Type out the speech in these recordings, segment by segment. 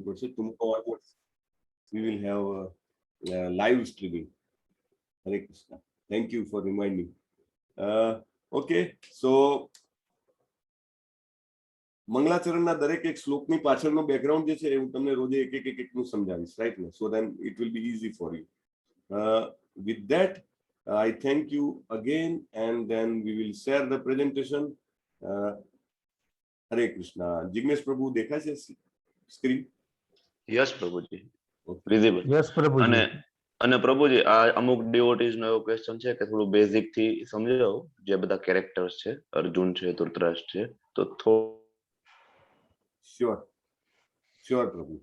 પડશે. Tomorrow onwards we will have live streaming. Hare Krishna. Thank you for reminding. Okay, so મંગલાચરણના દરેક એક શ્લોકની પાછળનો background જે છે હું તમને રોજે એકનું સમજાવીશ, રાઈટ ને? So then it will be easy for you. With that I thank you again and then we will share the presentation. Hare Krishna. Jignesh Prabhu દેખાય છે સ્ક્રીન? યસ પ્રભુજી, વિઝિબલ. યસ પ્રભુજી. અને પ્રભુજી આ અમુક ડિવોટીઝ નો એવો ક્વેશ્ચન છે કે થોડું બેઝિક થી સમજાવો, જે બધા કેરેક્ટર્સ છે, અર્જુન છે, ધૃતરાષ્ટ્ર છે, તો Sure, Prabhu.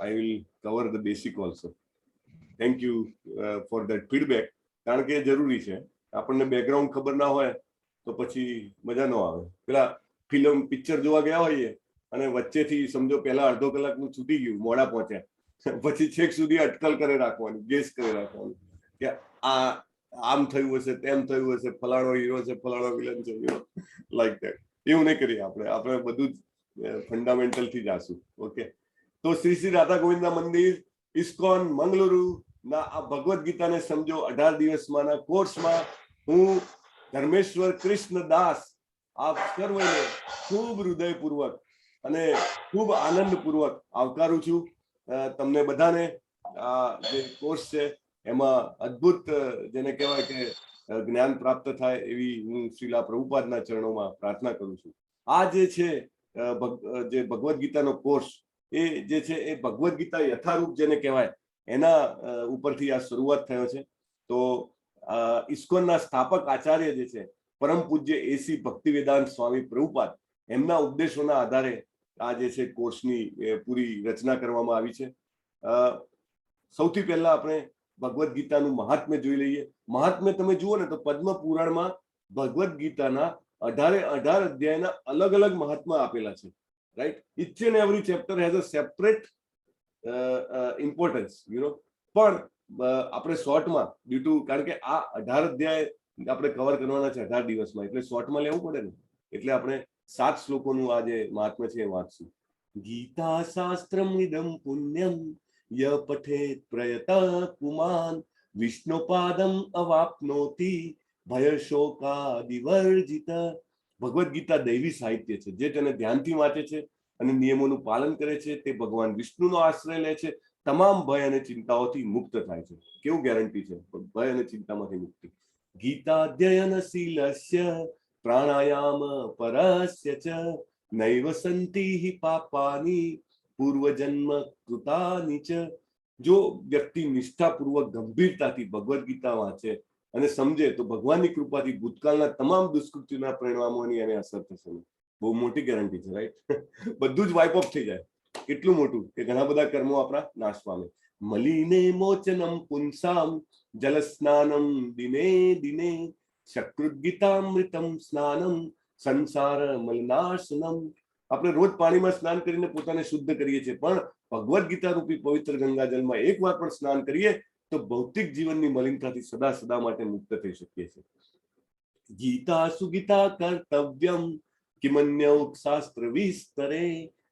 I will cover the basic also. Thank you for that feedback. કારણ કે જરૂરી છે. આપણને બેકગ્રાઉન્ડ ખબર ના હોય તો પછી મજા ન આવે. પેલા ફિલ્મ પિક્ચર જોવા ગયા હોઈએ અને વચ્ચેથી સમજો પહેલા અડધો કલાકનું છૂટી ગયું, મોડા પહોંચ્યા, પછી છેક સુધી અટકલ કરે રાખવાની, ગેસ કરે રાખવાનું કે આ આમ થયું હશે, તેમ થયું હશે, ફલાણો હીરો છે, ફલાણો વિલન છે, લાઈક ધેટ. એવું નહીં કરીએ આપણે બધું જ ફંડામેન્ટલ થી જાશું. ઓકે, તો શ્રી શ્રી રાધા ગોવિંદના મંદિર ઇસ્કોન મંગલુરુ ના આ ભગવદ્ ગીતાને સમજો 18 દિવસમાંના કોર્સમાં હું ધર્મેશ્વર કૃષ્ણ દાસ આપ સર્વને ખૂબ હૃદયપૂર્વક અને ખૂબ આનંદપૂર્વક આવકારું છું. તમને બધાને આ જે કોર્સ છે એમાં અદ્ભુત જેને કહેવાય કે જ્ઞાન પ્રાપ્ત થાય એવી હું શ્રીલા પ્રભુપાદના ચરણોમાં પ્રાર્થના કરું છું. આ જે છે જે ભગવદ્ ગીતાનો કોર્સ એ જે છે એ ભગવદ્ ગીતા યથારૂપ જેને કહેવાય એના ઉપરથી આ શરૂઆત થયો છે. તો ઇસ્કોનના સ્થાપક આચાર્ય જે છે પરમ પૂજ્ય એસી ભક્તિવેદાંત સ્વામી પ્રભુપાદ, એમના ઉપદેશોના આધારે આ જે છે કોર્સની પૂરી રચના કરવામાં આવી છે. સૌથી પહેલા આપણે ભગવદ્ ગીતાનું મહાત્મ્ય જોઈ લઈએ. મહાત્મ્ય તમે જુઓ ને તો પદ્મ પુરાણમાં ભગવદ્ ગીતાના 18 અધ્યાયના અલગ અલગ મહાત્મા આપેલા છે, right? Each and every chapter has a separate importance, પણ આપણે શોર્ટમાં ડ્યુ ટુ, કારણ કે આ 18 અધ્યાય આપણે કવર કરવાના છે 18 દિવસમાં, એટલે શોર્ટમાં લેવું પડે ને, એટલે આપણે 7 શ્લોકોનું આ જે મહાત્મ્ય છે એ વાંચશું. ગીતા શાસ્ત્રમ ઇદમ પુણ્યમ ય પઠેત પ્રયત પુમાન વિષ્ણુપાદમ અવાપ્નોતિ ભય શોકાદિવર્જિત. ભગવદ્ ગીતા દૈવી સાહિત્ય છે. જે તેને ધ્યાનથી વાંચે છે અને નિયમોનું પાલન કરે છે તે ભગવાન વિષ્ણુનો આશ્રય લે છે, તમામ ભય અને ચિંતાઓથી મુક્ત થાય છે. કેવું ગેરંટી છે ભય અને ચિંતામાંથી મુક્તિ? ગીતાધ્યયનશીલસ્ય પ્રાણાયામ પરસ્ય ચ નૈવ સંતિ હિ પાપાની પૂર્વજન્મ કૃતાની ચ. જો વ્યક્તિ નિષ્ઠાપૂર્વક ગંભીરતાથી ભગવદ્ ગીતા વાંચે અને સમજે તો ભગવાનની કૃપાથી ભૂતકાળના તમામ દુષ્કૃત્યોના પરિણામોની એને અસર થશે. બહુ મોટી ગેરંટી છે, રાઈટ? બધું જ વાઇપ ઓફ થઈ જાય. એટલું મોટું કે ઘણા બધા કર્મો આપણા નાશ પામે. મલિને મોચનમ પુંસામ જલ સ્નાનમ દિને દિને સકૃત ગીતામૃતમ સ્નાનમ સંસાર મલનાશનમ. આપણે રોજ પાણીમાં સ્નાન કરીને પોતાને શુદ્ધ કરીએ છીએ, પણ ભગવદ્ ગીતા રૂપી પવિત્ર ગંગાજલમાં એકવાર પણ સ્નાન કરીએ તો ભૌતિક જીવનની મલિનતાથી સદા સદા માટે મુક્ત થઈ શકીએ છીએ. ગીતા સુગીતા કર્તવ્યમ કિમન્યૌ શાસ્ત્ર વિસ્તરે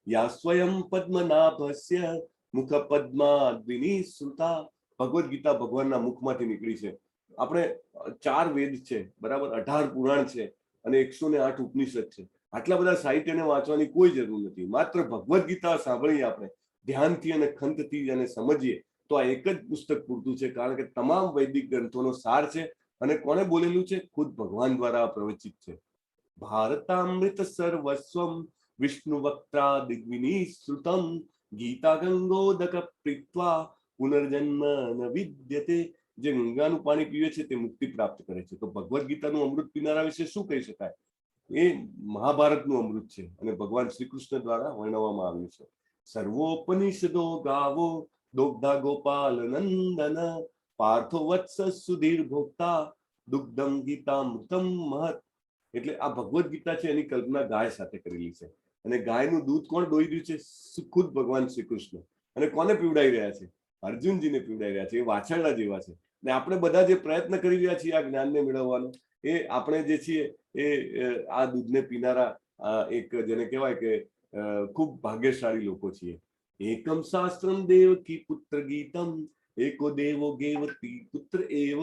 યા સ્વયં પદ્મનાભસ્ય મુખ પદ્માદ્વિની સુતા. ભગવદ્ ગીતા ભગવાનના મુખમાંથી નીકળી છે. આપણે 4 વેદ છે, બરાબર, 18 પુરાણ છે અને 108 ઉપનિષદ છે. આટલા બધા સાહિત્યને વાંચવાની કોઈ જરૂર નથી. માત્ર ભગવદ્ ગીતા સાંભળીએ આપણે ધ્યાનથી અને ખંતથી અને સમજીએ તો આ એક જ પુસ્તક પૂરતું છે, કારણ કે તમામ વૈદિક ગ્રંથોનો સાર છે. અને કોને બોલેલું છે? ખુદ ભગવાન દ્વારા પ્રવચિત છે. ભારતામૃત સર્વસ્વમ વિષ્ણુ વક્ત્રા દિગ્વિની શ્રુતમ ગીતા ગંગોદક પ્રીત્વા પુનર્જન્મ ન વિદ્યતે. જે ગંગાનું પાણી પીવે છે તે મુક્તિ પ્રાપ્ત કરે છે. તો ભગવદ્ ગીતાનું અમૃત પીનારા વિશે શું કહી શકાય? એ મહાભારતનું અમૃત છે અને ભગવાન શ્રી કૃષ્ણ દ્વારા વર્ણવવામાં આવ્યું છે. સર્વોપનિષદો ગાવો દોગ્ધા ગોપાલ નંદન પાર્થો વત્સ સુધીર ભોક્તા દુગ્ધમ ગીતામૃતમ મહત. એટલે આ ભગવદ્ ગીતા છે એની કલ્પના ગાય સાથે કરેલી છે. અને ગાયનું દૂધ કોણ દોઈ રહ્યું છે? ખુદ ભગવાન શ્રી કૃષ્ણ. અને કોને પીવડાવી રહ્યા છે? અર્જુનજીને પીવડાવી રહ્યા છે. એ વાછરડા જેવા છે. ને આપણે બધા જે પ્રયત્ન કરી રહ્યા છીએ આ જ્ઞાનને મેળવવાનો, એ આપણે જે છીએ એ આ દૂધને પીનારા એક જેને કહેવાય કે ખૂબ ભાગ્યશાળી લોકો છીએ. એકમ શાસ્ત્રમ દેવકી પુત્ર ગીતમ एको देवो गेवति पुत्र एव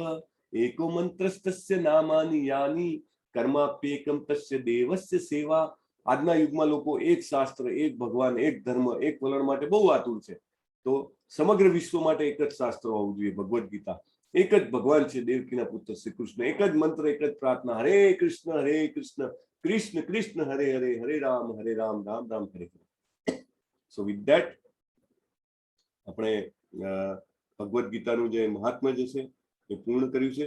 एको મંત્રસ્તસ્ય નામાની યાની કર્માપ્યેકમ તસ્ય દેવસ્ય સેવા. આજના યુગમાં લોકો એક શાસ્ત્ર, એક ભગવાન, એક ધર્મ, એક વલણ માટે બહુ આતુર છે. તો સમગ્ર વિશ્વ માટે એક જ શાસ્ત્ર હોવું જોઈએ, ભગવદ્ ગીતા. એક જ ભગવાન છે, દેવકીના પુત્ર શ્રી કૃષ્ણ. એક જ મંત્ર, એક જ પ્રાર્થના, હરે કૃષ્ણ કૃષ્ણ કૃષ્ણ હરે હરે, હરે રામ રામ રામ હરે હરે. સો વિથ ધેટ આપણે ભગવદ્ ગીતાનું જે મહાત્મ્ય જે છે એ પૂર્ણ કર્યું છે.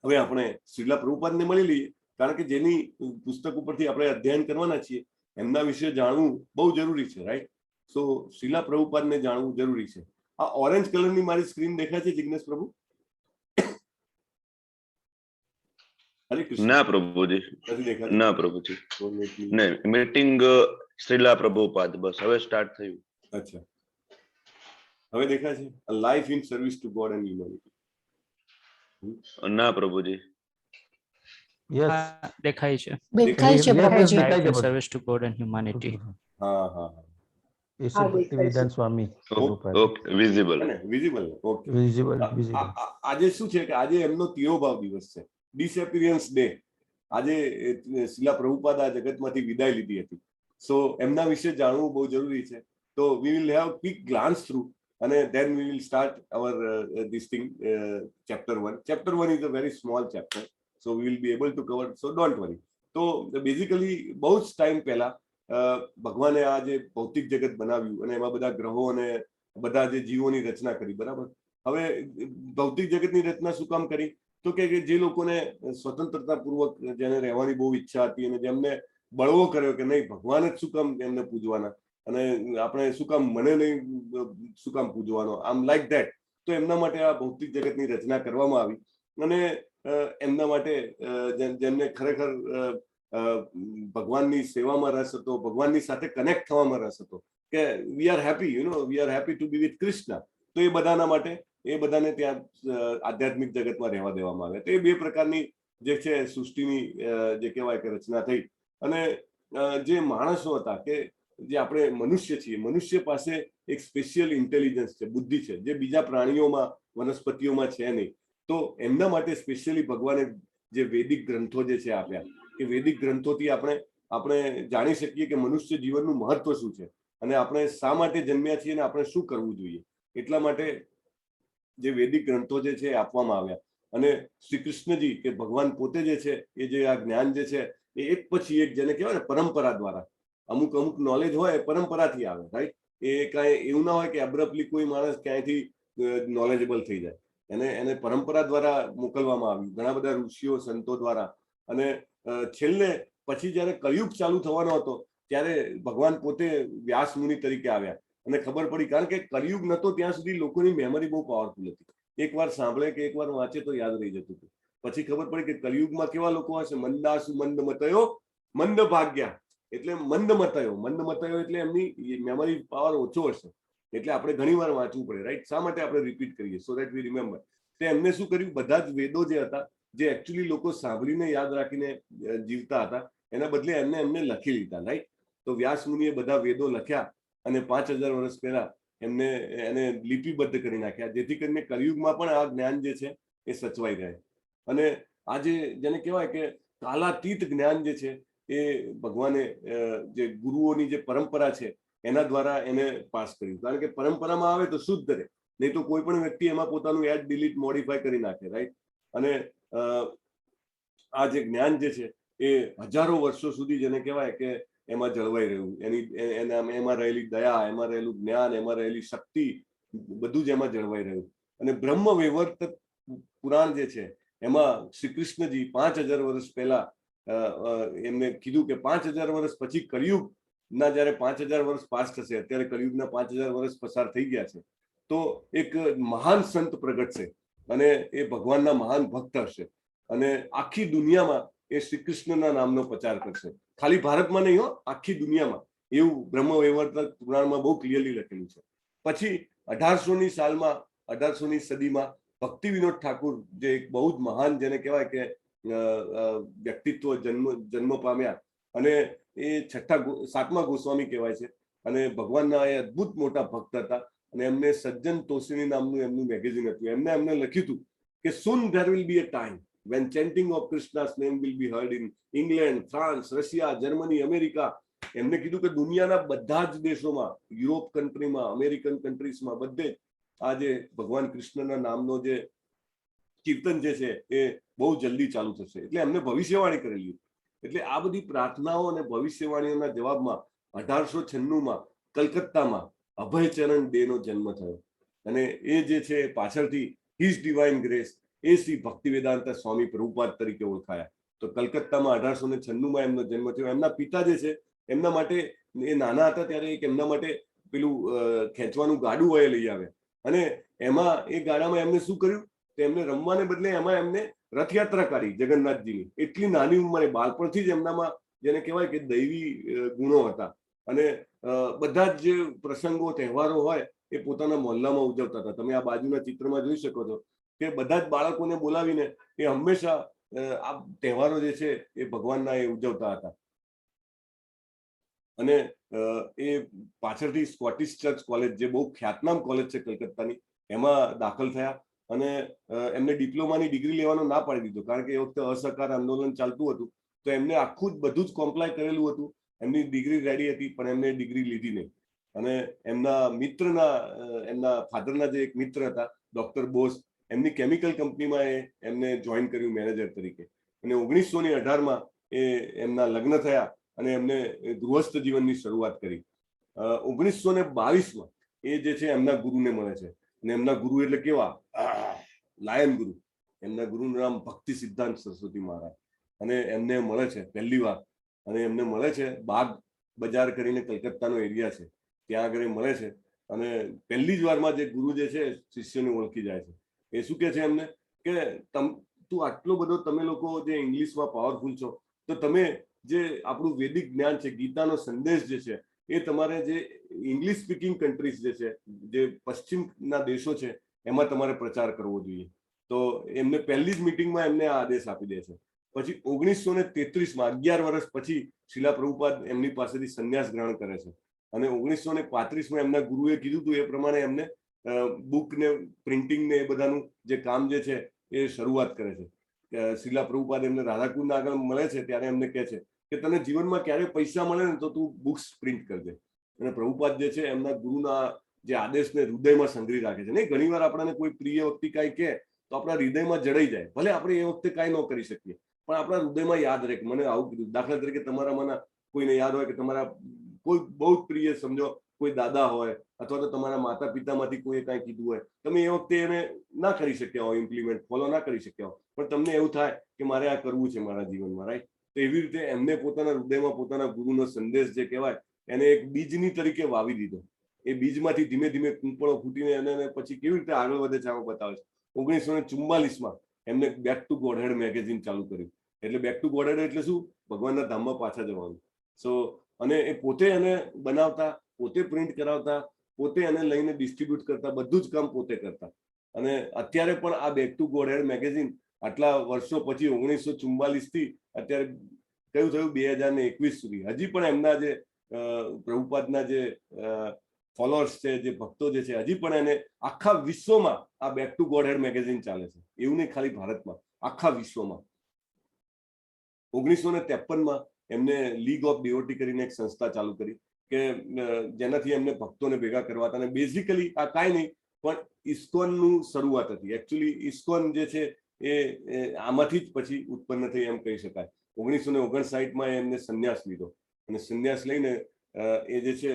હવે આપણે શ્રીલા પ્રભુપાદને મળી લઈએ, કારણ કે જેની પુસ્તક ઉપરથી આપણે અધ્યયન કરવાના છીએ એમના વિશે જાણવું બહુ જરૂરી છે, રાઈટ? સો શ્રીલા પ્રભુપાદને જાણવું જરૂરી છે. આ ઓરેન્જ કલરની મારી સ્ક્રીન દેખાય છે જિગ્નેશ પ્રભુ? હરે કૃષ્ણ. ના પ્રભુજી, નથી દેખાતું? ના પ્રભુજી, નહીં. મીટિંગ શ્રીલા પ્રભુપાદ બસ હવે સ્ટાર્ટ થયું. અચ્છા, હવે દેખાય છે life in service two God and humanity? ના પ્રભુજી. યસ, દેખાય છે. દેખાય છે પ્રભુજી. Life in service to God and humanity. હા હા હા, ઈશ્વર Bhaktivedanta Swami Prabhupada. Okay, visible. Visible. Okay, visible. આજે શું છે કે આજે એમનો તિરોભાવ દિવસ છે, ડિસએપિયરન્સ ડે. આજે શ્રીલા પ્રભુપાદ આ જગતમાંથી વિદાય લીધી હતી. સો એમના વિશે જાણવું બહુ જરૂરી છે. તો we will have quick Glance through અને then we will start our this thing, chapter 1. Chapter 1 is a very small chapter, so we will be able to cover, so don't worry. તો બેઝિકલી બહુ જ time પહેલા ભગવાને આ જે ભૌતિક જગત બનાવ્યું અને એમાં બધા ગ્રહો અને બધા જે જીવોની રચના કરી, બરાબર? હવે ભૌતિક જગતની રચના શું કામ કરી? તો કે જે લોકોને સ્વતંત્રતાપૂર્વક જેને રહેવાની બહુ ઈચ્છા હતી અને જેમને બળવો કર્યો કે નહીં, ભગવાન જ શું કામ એમને પૂજવાના અને આપણે શું કામ મને નહીં શું કામ પૂજવાનો, આમ લાઈક ધેટ. તો એમના માટે આ ભૌતિક જગતની રચના કરવામાં આવી અને એમના માટે જેમને ખરેખર ભગવાનની સેવામાં રસ હતો, ભગવાનની સાથે કનેક્ટ થવામાં રસ હતો કે we are happy, we are happy to be with Krishna. તો એ બધાના માટે એ બધાને ત્યાં આધ્યાત્મિક જગતમાં રહેવા દેવામાં આવે. તો એ બે પ્રકારની જે છે સૃષ્ટિની જે કહેવાય કે રચના થઈ. અને જે માણસો હતા કે જે આપણે મનુષ્ય છીએ, મનુષ્ય પાસે એક સ્પેશિયલ ઇન્ટેલિજન્સ છે, બુદ્ધિ છે, જે બીજા પ્રાણીઓમાં, વનસ્પતિઓમાં છે નહીં. તો એમના માટે સ્પેશિયલી ભગવાને જે વૈદિક ગ્રંથો જે છે આપ્યા, કે વૈદિક ગ્રંથોથી આપણે જાણી શકીએ કે મનુષ્ય જીવનનું મહત્વ શું છે અને આપણે શા માટે જન્મ્યા છીએ અને આપણે શું કરવું જોઈએ. એટલા માટે જે વૈદિક ગ્રંથો જે છે આપવામાં આવ્યા. અને શ્રી કૃષ્ણજી કે ભગવાન પોતે જે છે એ જે આ જ્ઞાન જે છે એ એક પછી એક, જેને કહેવાય ને પરંપરા દ્વારા, અમુક નોલેજ હોય એ પરંપરાથી આવે, રાઈટ? એ કાંઈ એવું ના હોય કે અબ્રપ્ટલી કોઈ માણસ ક્યાંયથી નોલેજેબલ થઈ જાય. એને પરંપરા દ્વારા મોકલવામાં આવ્યું, ઘણા બધા ઋષિઓ સંતો દ્વારા. અને છેલ્લે પછી જયારે કળિયુગ ચાલુ થવાનો હતો ત્યારે ભગવાન પોતે વ્યાસ મુનિ તરીકે આવ્યા અને ખબર પડી, કારણ કે કળિયુગ નતો ત્યાં સુધી લોકોની મેમરી બહુ પાવરફુલ હતી. એકવાર સાંભળે કે એકવાર વાંચે તો યાદ રહી જતું હતું. પછી ખબર પડી કે કળિયુગમાં કેવા લોકો હશે, મંદાસુ મંદ મતયો મંદ ભાગ્યા, એટલે મંદ મતયો એટલે એમની મેમરી પાવર ઓછો હશે, એટલે આપણે ઘણી વાર વાંચવું પડે, રાઈટ? શા માટે આપણે રિપીટ કરીએ? So that we remember. તો એમને શું કર્યું, બધા જ વેદો જે હતા, જે એકચ્યુઅલી લોકો સાંભળીને યાદ રાખીને જીવતા હતા, એના બદલે એમને લખી લીધા, રાઈટ? તો વ્યાસ મુનિએ બધા વેદો લખ્યા અને 5000 વર્ષ પહેલા એને લિપિબદ્ધ કરી નાખ્યા, જેથી કરીને કળિયુગમાં પણ આ જ્ઞાન જે છે એ સચવાઈ રહે. અને આજે જેને કહેવાય કે કાલાતીત જ્ઞાન જે છે એ ભગવાને જે ગુરુઓની જે પરંપરા છે એના દ્વારા એને પાસ કર્યું. કારણ કે પરંપરામાં આવે તો શુદ્ધ રહે, નહીં તો કોઈ પણ વ્યક્તિ એમાં પોતાનું એડ ડિલીટ મોડિફાય કરી નાખે, રાઈટ? અને આ જે જ્ઞાન જે છે એ હજારો વર્ષો સુધી જેને કહેવાય કે એમાં જળવાઈ રહ્યું, એમાં રહેલી દયા, એમાં રહેલું જ્ઞાન, એમાં રહેલી શક્તિ, બધું જ એમાં જળવાઈ રહ્યું. અને બ્રહ્મ વૈવર્ત પુરાણ જે છે એમાં શ્રી કૃષ્ણજી 5000 વર્ષ પહેલા એમને કીધું કે 5000 વર્ષ પછી કળિયુગના જયારે 5000 વર્ષ પાસ થશે, અત્યારે કળિયુગના 5000 વર્ષ પસાર થઈ ગયા છે, તો એક મહાન સંત પ્રગટ છે અને એ ભગવાનના મહાન ભક્ત હશે અને આખી દુનિયામાં એ શ્રી કૃષ્ણના નામનો પ્રચાર કરશે. ખાલી ભારતમાં નહીં હો, આખી દુનિયામાં. એવું બ્રહ્મ વૈવર્ત પુરાણમાં બહુ ક્લિયરલી લખેલું છે. પછી 1800ની સાલમાં, 1800ની સદીમાં ભક્તિ વિનોદ ઠાકુર, જે એક બહુ જ મહાન જેને કહેવાય કે વ્યક્તિત્વ જન્મ પામ્યા અને એ 7મા ગોસ્વામી કહેવાય છે. અને ભગવાનના એ અદ્ભુત મોટા ભક્ત હતા. અને એમને સજ્જન તોષિણી નામનું એમનું મેગેઝિન હતું. એમને લખ્યું હતું કે soon there will be a time when chanting of Krishna's name will be heard in England, France, Russia, Germany, America. એમને કીધું કે દુનિયાના બધા જ દેશોમાં, યુરોપ કન્ટ્રીમાં, અમેરિકન કન્ટ્રીઝમાં બધે આ જે ભગવાન કૃષ્ણના નામનો જે કીર્તન જે છે એ બહુ જલ્દી ચાલુ થશે. એટલે એમને ભવિષ્યવાણી કરેલી. એટલે આ બધી પ્રાર્થનાઓ અને ભવિષ્યવાણીઓના જવાબમાં 1896માં કલકત્તામાં અભયચરણ ડે નો જન્મ થયો. અને એ જે છે પાછળથી હિઝ ડિવાઇન ગ્રેસ એ શ્રી ભક્તિવેદાંત સ્વામી પ્રભુપાદ તરીકે ઓળખાયા. તો કલકત્તામાં 1896માં એમનો જન્મ થયો. એમના પિતા જે છે એમના માટે, એ નાના હતા ત્યારે એક એમના માટે પેલું ખેંચવાનું ગાડું હોય લઈ આવ્યા. અને એમાં એ ગાડામાં એમને શું કર્યું, તો એમને રમવાને બદલે એમાં એમને રથયાત્રા કાઢી જગન્નાથજીની. એટલી નાની ઉંમરે, બાળપણથી જ એમનામાં જેને કહેવાય કે દૈવી ગુણો હતા. અને બધા જ જે પ્રસંગો તહેવારો હોય એ પોતાના મોહલ્લામાં ઉજવતા હતા. તમે આ બાજુના ચિત્રમાં જોઈ શકો છો કે બધા જ બાળકોને બોલાવીને એ હંમેશા આ તહેવારો જે છે એ ભગવાનના એ ઉજવતા હતા. અને એ પાછળથી સ્કોટિશ ચર્ચ કોલેજ, જે બહુ ખ્યાતનામ કોલેજ છે કલકત્તાની, એમાં દાખલ થયા. અને એમને ડિપ્લોમાની ડિગ્રી લેવાનો ના પાડી દીધો, કારણ કે એ વખતે અસહકાર આંદોલન ચાલતું હતું. તો એમને આખું જ બધું જ કોમ્પ્લાય કરેલું હતું. એમની ડિગ્રી રેડી હતી, પણ એમને ડિગ્રી લીધી નહીં. અને એમના મિત્રના, એમના ફાધરના જે એક મિત્ર હતા ડોક્ટર બોઝ, એમની કેમિકલ કંપનીમાં એમને જોઈન કર્યું મેનેજર તરીકે. અને 1918માં એમના લગ્ન થયા અને એમને ગૃહસ્થ જીવનની શરૂઆત કરી. 1922માં એ જે છે એમના ગુરુને મળે છે. અને એમના ગુરુ એટલે કેવા, લાયન ગુરુ. એમના ગુરુનું નામ ભક્તિ સિદ્ધાંત સરસ્વતી મહારાજ. અને એમને મળે છે પહેલી વાર. અને એમને મળે છે બાગ બજાર કરીને કલકત્તાનો એરિયા છે, ત્યાં આગળ મળે છે. અને પહેલી જ વારમાં જે ગુરુ જે છે શિષ્યને ઓળખી જાય છે. એ શું કે છે એમને કે તું આટલો બધો, તમે લોકો જે ઇંગ્લિશમાં પાવરફુલ છો, તો તમે જે આપણું વૈદિક જ્ઞાન છે, ગીતાનો સંદેશ જે છે, એ તમારે જે ઇંગ્લિશ સ્પીકિંગ કન્ટ્રીઝ જે છે, જે પશ્ચિમના દેશો છે, એમાં તમારે પ્રચાર કરવો જોઈએ. તો એમને પહેલી જ મિટિંગમાં એમને આ આદેશ આપી દે છે. પછી 1933માં 11 વર્ષ પછી શિલા પ્રભુપાદ એમની પાસેથી સંન્યાસ ગ્રહણ કરે છે. અને 1935માં એમના ગુરુએ કીધું હતું એ પ્રમાણે એમને બુક ને પ્રિન્ટિંગ ને એ બધાનું જે કામ જે છે એ શરૂઆત કરે છે. શિલા પ્રભુપાદ એમને રાધાકુંડના આગળ મળે છે ત્યારે એમને કહે છે કે તને જીવનમાં ક્યારે પૈસા મળે ને તો તું બુક્સ પ્રિન્ટ કરજે. અને પ્રભુપાદ જે છે એમના ગુરુના જે આદેશને હૃદયમાં સંગ્રહી રાખે છે. નહીં, ઘણીવાર આપણને કોઈ પ્રિય વ્યક્તિ કાંઈ કહે તો આપણા હૃદયમાં જડાઈ જાય. ભલે આપણે એ વખતે કાંઈ ન કરી શકીએ, પણ આપણા હૃદયમાં યાદ રહે કે મને આવું કીધું. દાખલા તરીકે તમારામાંના કોઈને યાદ હોય કે તમારા કોઈ બહુ જ પ્રિય, સમજો કોઈ દાદા હોય અથવા તો તમારા માતા પિતામાંથી કોઈએ કાંઈ કીધું હોય, તમે એ વખતે એને ના કરી શક્યા હોય, ઇમ્પ્લિમેન્ટ ફોલો ના કરી શક્યા હોય, પણ તમને એવું થાય કે મારે આ કરવું છે મારા જીવનમાં, રાઈટ? તો એવી રીતે એમને પોતાના હૃદયમાં પોતાના ગુરુનો સંદેશ જે કહેવાય એને એક બીજની તરીકે વાવી દીધો. એ બીજમાંથી ધીમે ધીમે કૂંપળો ફૂટીને એને પછી કેવી રીતે આગળ વધે છે આમાં બતાવે છે. 1944માં એમને બેક ટુ ગોડહેડ મેગેઝિન ચાલુ કર્યું. એટલે બેક ટુ ગોડહેડ એટલે શું? ભગવાનના ધામમાં પાછા જવાનું. અને એ પોતે એને બનાવતા, પોતે પ્રિન્ટ કરાવતા, પોતે એને લઈને ડિસ્ટ્રીબ્યુટ કરતા, બધું જ કામ પોતે કરતા. અને અત્યારે પણ આ બેક ટુ ગોડહેડ મેગેઝિન આટલા વર્ષો પછી 1944થી અત્યારે કયું થયું 2021 સુધી હજી પણ એમના જે પ્રભુપાદના જે ફોલોઅર્સ છે, જે ભક્તો જે છે, હજી પણ એને આખા વિશ્વમાં આ બેક ટુ ગોડહેડ મેગેઝિન ચાલે છે. એવું નહીં ખાલી ભારતમાં, આખા વિશ્વમાં. 1953માં એમને લીગ ઓફ ડિવોટી કરીને એક સંસ્થા ચાલુ કરી કે જેનાથી એમને ભક્તોને ભેગા કરવા હતા. અને બેઝિકલી આ કાંઈ નહીં પણ ઇસ્કોનનું શરૂઆત હતી. એકચ્યુઅલી ઇસ્કોન જે છે એ આમાંથી જ પછી ઉત્પન્ન થઈ એમ કહી શકાય. 1959માં એમને સંન્યાસ લીધો અને સંન્યાસ લઈને એ જે છે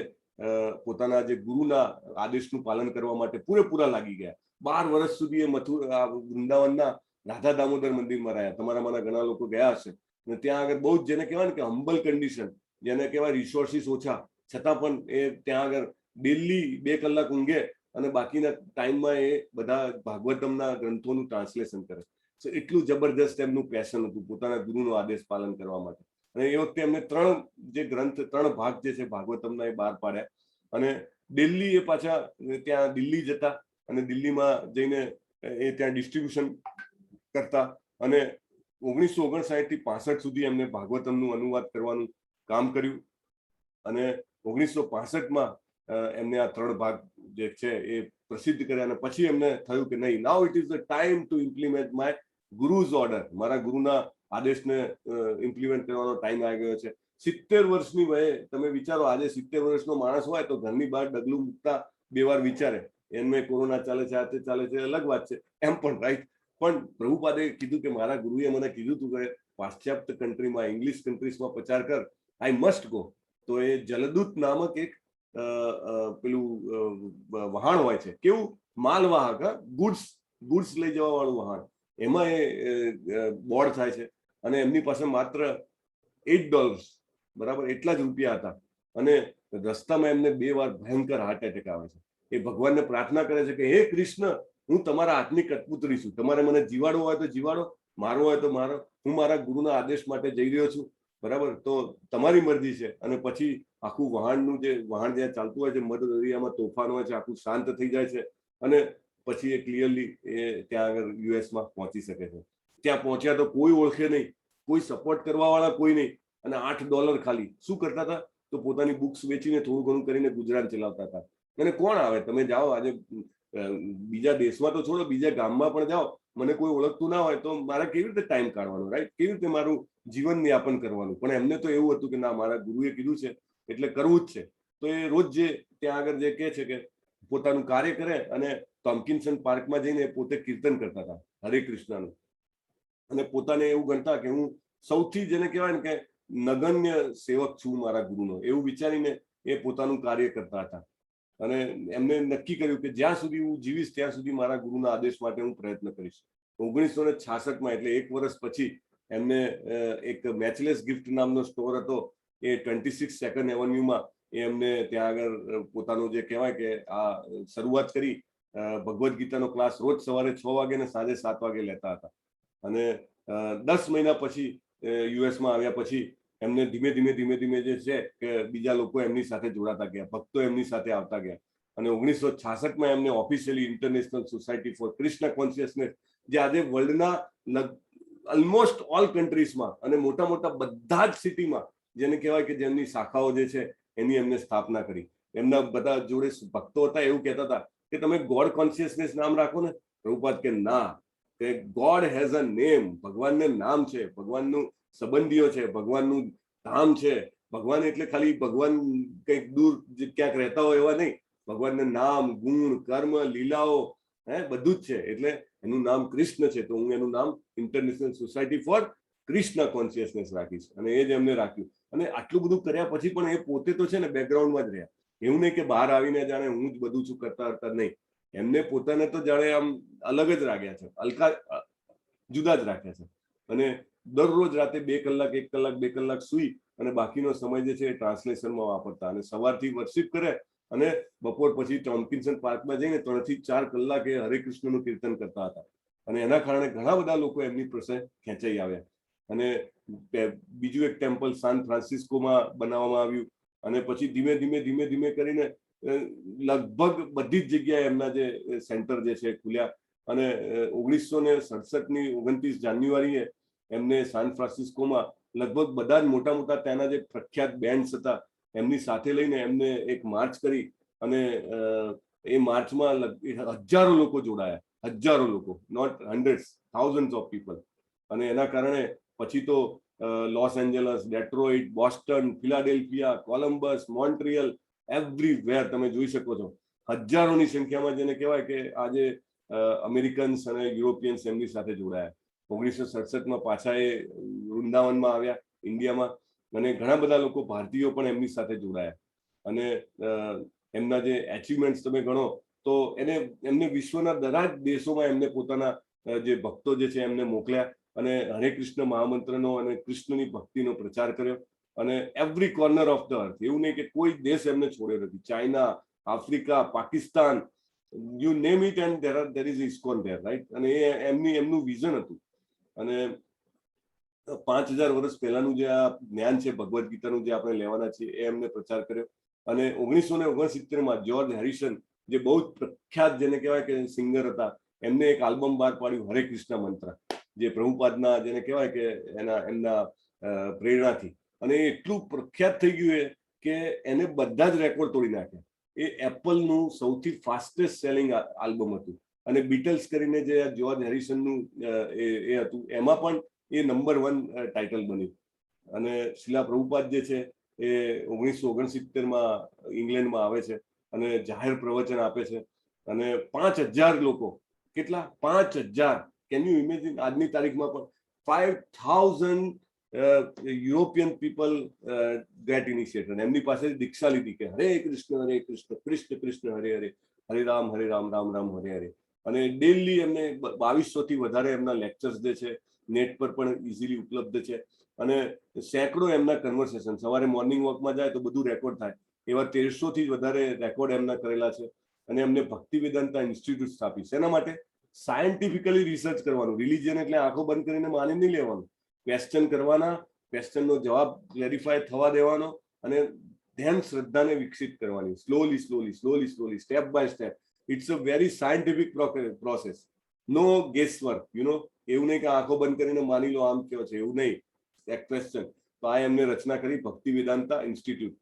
પોતાના જે ગુરુના આદેશનું પાલન કરવા માટે પૂરેપૂરા લાગી ગયા. 12 વર્ષ સુધી એ વૃંદાવનના રાધા દામોદર મંદિરમાં રહ્યા. તમારામાંના ઘણા લોકો ગયા હશે. અને ત્યાં આગળ બહુ જ જેને કહેવાય ને કે હમ્બલ કન્ડિશન, જેને કહેવાય રિસોર્સિસ ઓછા, છતાં પણ એ ત્યાં આગળ ડેલી 2 કલાક ઊંઘે અને બાકીના ટાઈમમાં એ બધા ભાગવતમના ગ્રંથોનું ટ્રાન્સલેશન કરે. એટલું જબરદસ્ત એમનું પેશન હતું પોતાના ગુરુનો આદેશ પાલન કરવા માટે. અને એ વખતે એમને 3 ભાગ જે છે ભાગવતમના એ બહાર પાડ્યા. અને દિલ્હી એ પાછા ત્યાં દિલ્હી જતા અને દિલ્હીમાં જઈને એ ત્યાં ડિસ્ટ્રીબ્યુશન કરતા. અને 1959 થી 65 સુધી એમને ભાગવતમનું અનુવાદ કરવાનું કામ કર્યું. અને 1965માં એમને આ 3 ભાગ જે છે એ પ્રસિદ્ધ કર્યા, અને પછી એમને થયું કે નહીં, now it is the time to implement my guru's order. મારા ગુરુના આદેશને ઇમ્પ્લિમેન્ટ કરવાનો ટાઈમ આવી ગયો છે. 70 વર્ષની વયે તમે વિચારો, આજે 70 વર્ષનો માણસ હોય તો ઘરની બહાર ડગલું મૂકતા 2 વાર વિચારે, એમને કોરોના ચાલે છે, આ તે ચાલે છે, અલગ વાત છે એમ પણ, રાઈટ. પણ પ્રભુપાદે કીધું કે મારા ગુરુએ મને કીધું હતું કે પાશ્ચાત્ય કન્ટ્રીમાં, ઇંગ્લિશ કન્ટ્રીઝમાં પ્રચાર કર, આઈ મસ્ટ ગો. તો એ જલદૂત નામક એક પેલું વહાણ હોય છે, કેવું માલવાહક, ગુડ્સ લઈ જવા વાળું વહાણ, એમાં એ બોર્ડ થાય છે. અને એમની પાસે માત્ર $8, બરાબર, એટલા જ રૂપિયા હતા. અને રસ્તામાં એમને 2 વાર ભયંકર હાર્ટ એટેક આવે છે. એ ભગવાનને પ્રાર્થના કરે છે કે હે કૃષ્ણ, હું તમારા હાથની કઠપૂતળી છું, તમારે મને જીવાડવો હોય તો જીવાડો, મારવો હોય તો મારો, હું મારા ગુરુના આદેશ માટે જઈ રહ્યો છું, બરાબર, તો તમારી મરજી છે. અને પછી આખું વહાણ જ્યાં ચાલતું હોય છે, મધ દરિયામાં તોફાન હોય છે, આખું શાંત થઈ જાય છે. અને પછી એ ક્લિયરલી એ ત્યાં આગળ યુએસમાં પહોંચી શકે છે. ત્યાં પહોંચ્યા તો કોઈ ઓળખે નહીં, કોઈ સપોર્ટ કરવા વાળા કોઈ નહીં. અને $8 ખાલી શું કરતા હતા, તો પોતાની બુક્સ વેચીને થોડું ઘણું કરીને ગુજરાન ચલાવતા હતા. અને કોણ આવે, તમે જાઓ આજે બીજા દેશમાં તો છોડો, બીજા ગામમાં પણ જાઓ, મને કોઈ ઓળખતું ના હોય તો મારે કેવી રીતે ટાઈમ કાઢવાનો, રાઈટ, કેવી રીતે મારું જીવન યાપન કરવાનું. પણ એમને તો એવું હતું કે ના, મારા ગુરુએ કીધું છે એટલે કરવું જ છે. તો એ રોજ જે ત્યાં આગળ જે કહે છે કે પોતાનું કાર્ય કરે, અને ટોમ્કિન્સન પાર્કમાં જઈને પોતે કીર્તન કરતા હતા હરે કૃષ્ણનું. અને પોતાને એવું ગણતા કે હું સૌથી, જેને કહેવાય ને કે નગણ્ય સેવક છું મારા ગુરુનો, એવું વિચારીને એ પોતાનું કાર્ય કરતા હતા. અને એમને નક્કી કર્યું કે જ્યાં સુધી હું જીવીશ ત્યાં સુધી મારા ગુરુના આદેશ માટે હું પ્રયત્ન કરીશ. 1966માં, એટલે 1 વર્ષ પછી, એમને એક મેચલેસ ગિફ્ટ નામનો સ્ટોર હતો, એ 26 સેકન્ડ એવન્યુમાં એમને ત્યાં આગળ પોતાનું જે કહેવાય કે આ શરૂઆત કરી. ભગવદ્ ગીતાનો ક્લાસ રોજ સવારે 6 વાગે ને સાંજે 7 વાગે લેતા હતા. અને 10 મહિના પછી યુએસમાં આવ્યા પછી એમને ધીમે ધીમે જે છે કે બીજા લોકો એમની સાથે જોડાતા ગયા, ભક્તો એમની સાથે આવતા ગયા. અને 1966માં એમને officially international society for Krishna consciousness, જે આજે વર્લ્ડના ઓલમોસ્ટ ઓલ કન્ટ્રીઝમાં અને મોટા મોટા બધા જ સિટીમાં, જેને કહેવાય કે જેમની શાખાઓ જે છે એની એમને સ્થાપના કરી. એમના બધા જોડે ભક્તો હતા, એવું કહેતા હતા કે તમે ગોડ કોન્શિયસનેસ નામ રાખો ને. પ્રભુપાદ કે ના, કે ગોડ હેઝ અ નેમ, ભગવાનને નામ છે, ભગવાનનું સંબંધીઓ છે, ભગવાનનું ધામ છે. ભગવાન એટલે ખાલી ભગવાન કંઈક દૂર ક્યાંક રહેતા હોય એવા નહીં. ભગવાનને નામ, ગુણ, કર્મ, લીલાઓ, બધું જ છે. એટલે એનું નામ કૃષ્ણ છે, તો હું એનું નામ international society for Krishna consciousness રાખીશ. અને એ જ એમને રાખ્યું. અને આટલું બધું કર્યા પછી પણ એ પોતે તો છે ને બેકગ્રાઉન્ડમાં જ રહ્યા. એવું નહીં કે બહાર આવીને જાણે હું જ બધું છું કરતા નહીં. એમને પોતાને તો જાણે આમ અલગ જ રાખ્યા છે, જુદા જ રાખ્યા છે. અને દરરોજ રાતે 2 કલાક 1 કલાક 2 કલાક સુઈ અને બાકીનો સમય જે છે એ ટ્રાન્સલેશનમાં વાપરતા. અને સવારથી વર્શિપ કરે અને બપોર પછી ટોમ્કિન્સન પાર્કમાં જઈને 3 થી 4 કલાક એ હરે કૃષ્ણનું કીર્તન કરતા હતા. અને એના કારણે ઘણા બધા લોકો એમની પાસે ખેંચાઈ આવ્યા. અને બીજું એક ટેમ્પલ સાન ફ્રાન્સિસ્કોમાં બનાવવામાં આવ્યું. અને પછી ધીમે ધીમે કરીને લગભગ બધી જ જગ્યાએ એમના જે સેન્ટર જે છે ખુલ્યા. અને 1967ની 29 જાન્યુઆરીએ એમને સાન ફ્રાન્સિસ્કોમાં લગભગ બધા જ મોટા મોટા ત્યાંના જે પ્રખ્યાત બેન્ડ્સ હતા એમની સાથે લઈને એમને એક માર્ચ કરી. અને એ માર્ચમાં હજારો લોકો જોડાયા, હજારો લોકો, not hundreds, thousands of people. અને એના કારણે પછી તો Los Angeles, Detroit, Boston, Philadelphia, Columbus, Montreal, everywhere તમે જોઈ શકો છો હજારોની સંખ્યામાં, જેને કહેવાય કે આજે અમેરિકન્સ અને યુરોપિયન્સ એમની સાથે જોડાયા. 1967માં પાછા એ વૃંદાવનમાં આવ્યા ઇન્ડિયામાં. અને ઘણા બધા લોકો ભારતીયો પણ એમની સાથે જોડાયા. અને એમના જે એચિવમેન્ટ્સ તમે ગણો તો એમને વિશ્વના દરેક દેશોમાં એમને પોતાના જે ભક્તો જે છે એમને મોકલ્યા. અને હરે કૃષ્ણ મહામંત્રનો અને કૃષ્ણની ભક્તિનો પ્રચાર કર્યો. અને every corner of the earth, એવું નહીં કે કોઈ દેશ એમને છોડ્યો નથી. China, Africa, Pakistan, you name it and there is ISKCON there, right. અને એ એમનું વિઝન હતું. અને 5000 વર્ષ પહેલાનું જે આ જ્ઞાન છે ભગવદ્ ગીતાનું, જે આપણે લેવાના છીએ, એ એમને પ્રચાર કર્યો. અને 1969માં જ્યોર્જ હેરિસન, જે બહુ જ પ્રખ્યાત, જેને કહેવાય કે સિંગર હતા, એમને એક આલ્બમ બહાર પાડ્યું હરે કૃષ્ણ મંત્ર, જે પ્રભુપાદના, જેને કહેવાય કે એમના પ્રેરણાથી. અને એટલું પ્રખ્યાત થઈ ગયું કે એને બધા જ રેકોર્ડ તોડી નાખ્યા. એ એપલનું સૌથી ફાસ્ટેસ્ટ સેલિંગ આલ્બમ હતું. અને બીટલ્સ કરીને જે જ્યોર્જ હેરિસનનું એ હતું, એમાં પણ એ નંબર 1 ટાઇટલ બન્યું. અને શિલા પ્રભુપાદ જે છે એ 1969માં ઇંગ્લેન્ડમાં આવે છે અને જાહેર પ્રવચન આપે છે. અને 5,000 લોકો, કેટલા? 5,000. Can you imagine? આજની તારીખમાં પણ 5,000 યુરોપિયન પીપલ ગેટ ઇનિશિયેટેડ. એમની પાસે દીક્ષા લીધી કે હરે કૃષ્ણ કૃષ્ણ કૃષ્ણ હરે હરે, હરે રામ રામ રામ હરે હરે. અને ડેલી એમને 2200 થી વધારે એમના લેક્ચર્સ જે છે નેટ પર પણ ઇઝીલી ઉપલબ્ધ છે. અને સેંકડો એમના કન્વર્સેશન, સવારે મોર્નિંગ વોકમાં જાય તો બધું રેકોર્ડ થાય એવા 1300 થી વધારે રેકોર્ડ એમના કરેલા છે. અને એમને ભક્તિ વેદાંતા ઇન્સ્ટિટ્યૂટ સ્થાપી. શેના માટે? સાયન્ટિફિકલી રિસર્ચ કરવાનું. રિલિજન એટલે આંખો બંધ કરીને માની નહીં લેવાનું. ક્વેશ્ચન કરવાના, ક્વેશ્ચનનો જવાબ ક્લેરિફાય થવા દેવાનો અને ધ્યાન શ્રદ્ધાને વિકસિત કરવાની. Slowly slowly slowly slowly, step by step. It's a very scientific process. No guess work, એવું નહીં કે આંખો બંધ કરીને માની લો આમ કયો છે, એવું નહીં. ક્વેશ્ચન. તો આ એમને રચના કરી ભક્તિ વેદાંતા ઇન્સ્ટિટ્યૂટ.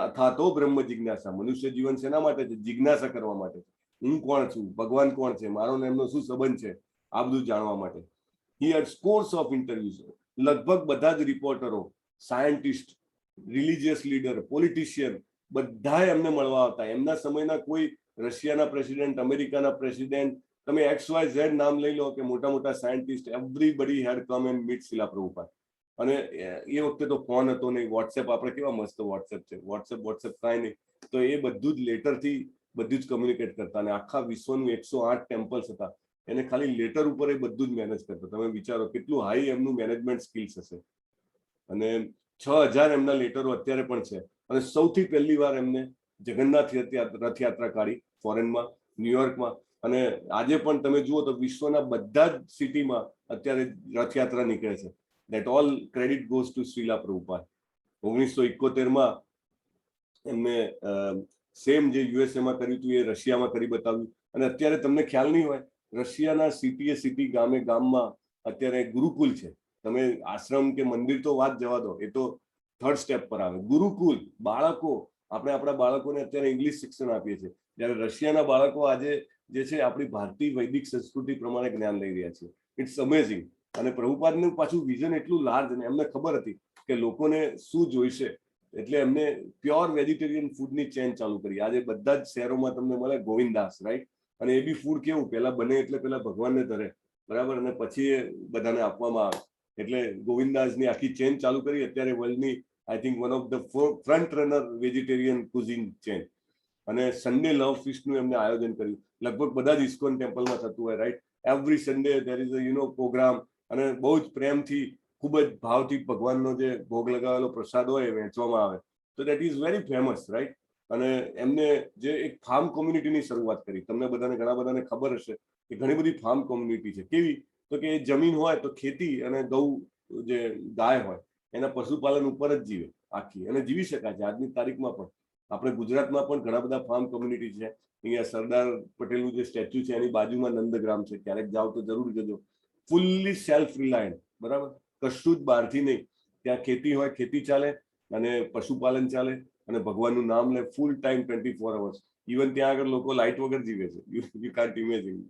અથવા તો બ્રહ્મ જિજ્ઞાસા. મનુષ્ય જીવન શેના માટે છે? જિજ્ઞાસા કરવા માટે. હું કોણ છું? ભગવાન કોણ છે? મારો ને એમનો શું સંબંધ છે? આ બધું જાણવા માટે. હી હેડ સ્કોર્સ ઓફ ઇન્ટરવ્યુઝ. લગભગ બધા જ રિપોર્ટરો, સાયન્ટિસ્ટ, રિલિજિયસ લીડર, પોલિટિશિયન બધા એમને મળવા આવતા. એમના સમયના કોઈ રશિયાના પ્રેસિડેન્ટ, અમેરિકાના પ્રેસિડેન્ટ, તમે XYZ નામ લઈ લો કે મોટા મોટા scientist, everybody had come and meet Srila Prabhupada. અને એ વખતે તો ફોન હતો નહીં, વોટ્સએપ, આપણે કેવા મસ્ત વોટ્સએપ છે, વોટ્સએપ કાંઈ નહીં. તો એ બધું જ લેટરથી બધું જ કમ્યુનિકેટ કરતા. અને આખા વિશ્વનું 108 ટેમ્પલ્સ હતા, એને ખાલી લેટર ઉપર એ બધું જ મેનેજ કરતા. તમે વિચારો કેટલું હાઈ એમનું મેનેજમેન્ટ સ્કિલ્સ હશે. અને 6,000 એમના લેટરો અત્યારે પણ છે. અને સૌથી પહેલી વાર એમને જગન્નાથ રથયાત્રા કાઢી ફોરેનમાં, ન્યુયોર્કમાં. અને આજે પણ તમે જુઓ તો વિશ્વના બધા જ સિટીમાં અત્યારે રથયાત્રા નીકળે છે. That all credit goes to Srila Prabhupada. 1971માં એમને સેમ જે યુએસએમાં કર્યું હતું એ રશિયામાં કરી બતાવ્યું. અને અત્યારે તમને ખ્યાલ નહીં હોય, રશિયાના સિટી ગામમાં અત્યારે ગુરુકુલ છે. તમે આશ્રમ કે મંદિર તો વાત જવા દો, એ તો થર્ડ સ્ટેપ પર આવે. ગુરુકુલ, બાળકો, આપણે આપણા બાળકોને અત્યારે ઇંગ્લિશ શિક્ષણ આપીએ છીએ, જ્યારે રશિયાના બાળકો આજે જે છે આપણી ભારતીય વૈદિક સંસ્કૃતિ પ્રમાણે જ્ઞાન લઈ રહ્યા છે. It's amazing. અને પ્રભુપાદનું પાછું વિઝન એટલું લાર્જ, અને એમને ખબર હતી કે લોકોને શું જોઈશે, એટલે એમને પ્યોર વેજીટેરિયન ફૂડની ચેન ચાલુ કરી. આજે બધા જ શહેરોમાં તમને મળે ગોવિંદાસ, રાઈટ? અને એ બી ફૂડ કેવું, પહેલા બને એટલે પહેલા ભગવાનને ધરે, બરાબર, અને પછી એ બધાને આપવામાં આવે. એટલે ગોવિંદાસની આખી ચેન ચાલુ કરી. અત્યારે વર્લ્ડની I think one of the front runner vegetarian cuisine chain. અને સન્ડે લવ ફીસ્ટનું એમને આયોજન કર્યું. લગભગ બધા જ ઇસ્કોન ટેમ્પલમાં થતું હોય, right? Every Sunday there is a programme. અને બહુ જ પ્રેમથી, ખૂબ જ ભાવથી ભગવાનનો જે ભોગ લગાવેલો પ્રસાદ હોય એ વહેંચવામાં આવે. તો that is very famous, right? અને એમને જે એક ફાર્મ કોમ્યુનિટીની શરૂઆત કરી. તમને બધાને, ઘણા બધાને ખબર હશે કે ઘણી બધી ફાર્મ કોમ્યુનિટી છે. કેવી? તો કે જમીન હોય તો ખેતી અને ગૌ, જે ગાય હોય એના પશુપાલન ઉપર જ જીવે આખી, અને જીવી શકાય છે આજની તારીખમાં પણ. આપણે ગુજરાતમાં પણ ઘણા બધા ફાર્મ કોમ્યુનિટી છે. અહીંયા સરદાર પટેલનું જે સ્ટેચ્યુ છે એની બાજુમાં નંદગ્રામ છે, ક્યારેક જાઓ તો જરૂર જજો. ફૂલ્લી સેલ્ફ રિલાયન્ટ, બરાબર, કશું જ બહારથી નહીં. ત્યાં ખેતી હોય, ખેતી ચાલે, અને પશુપાલન ચાલે, અને ભગવાનનું નામ લે ફૂલ ટાઈમ 24 અવર્સ. ઇવન ત્યાં આગળ લોકો લાઇટ વગર જીવે છે. You can't imagine.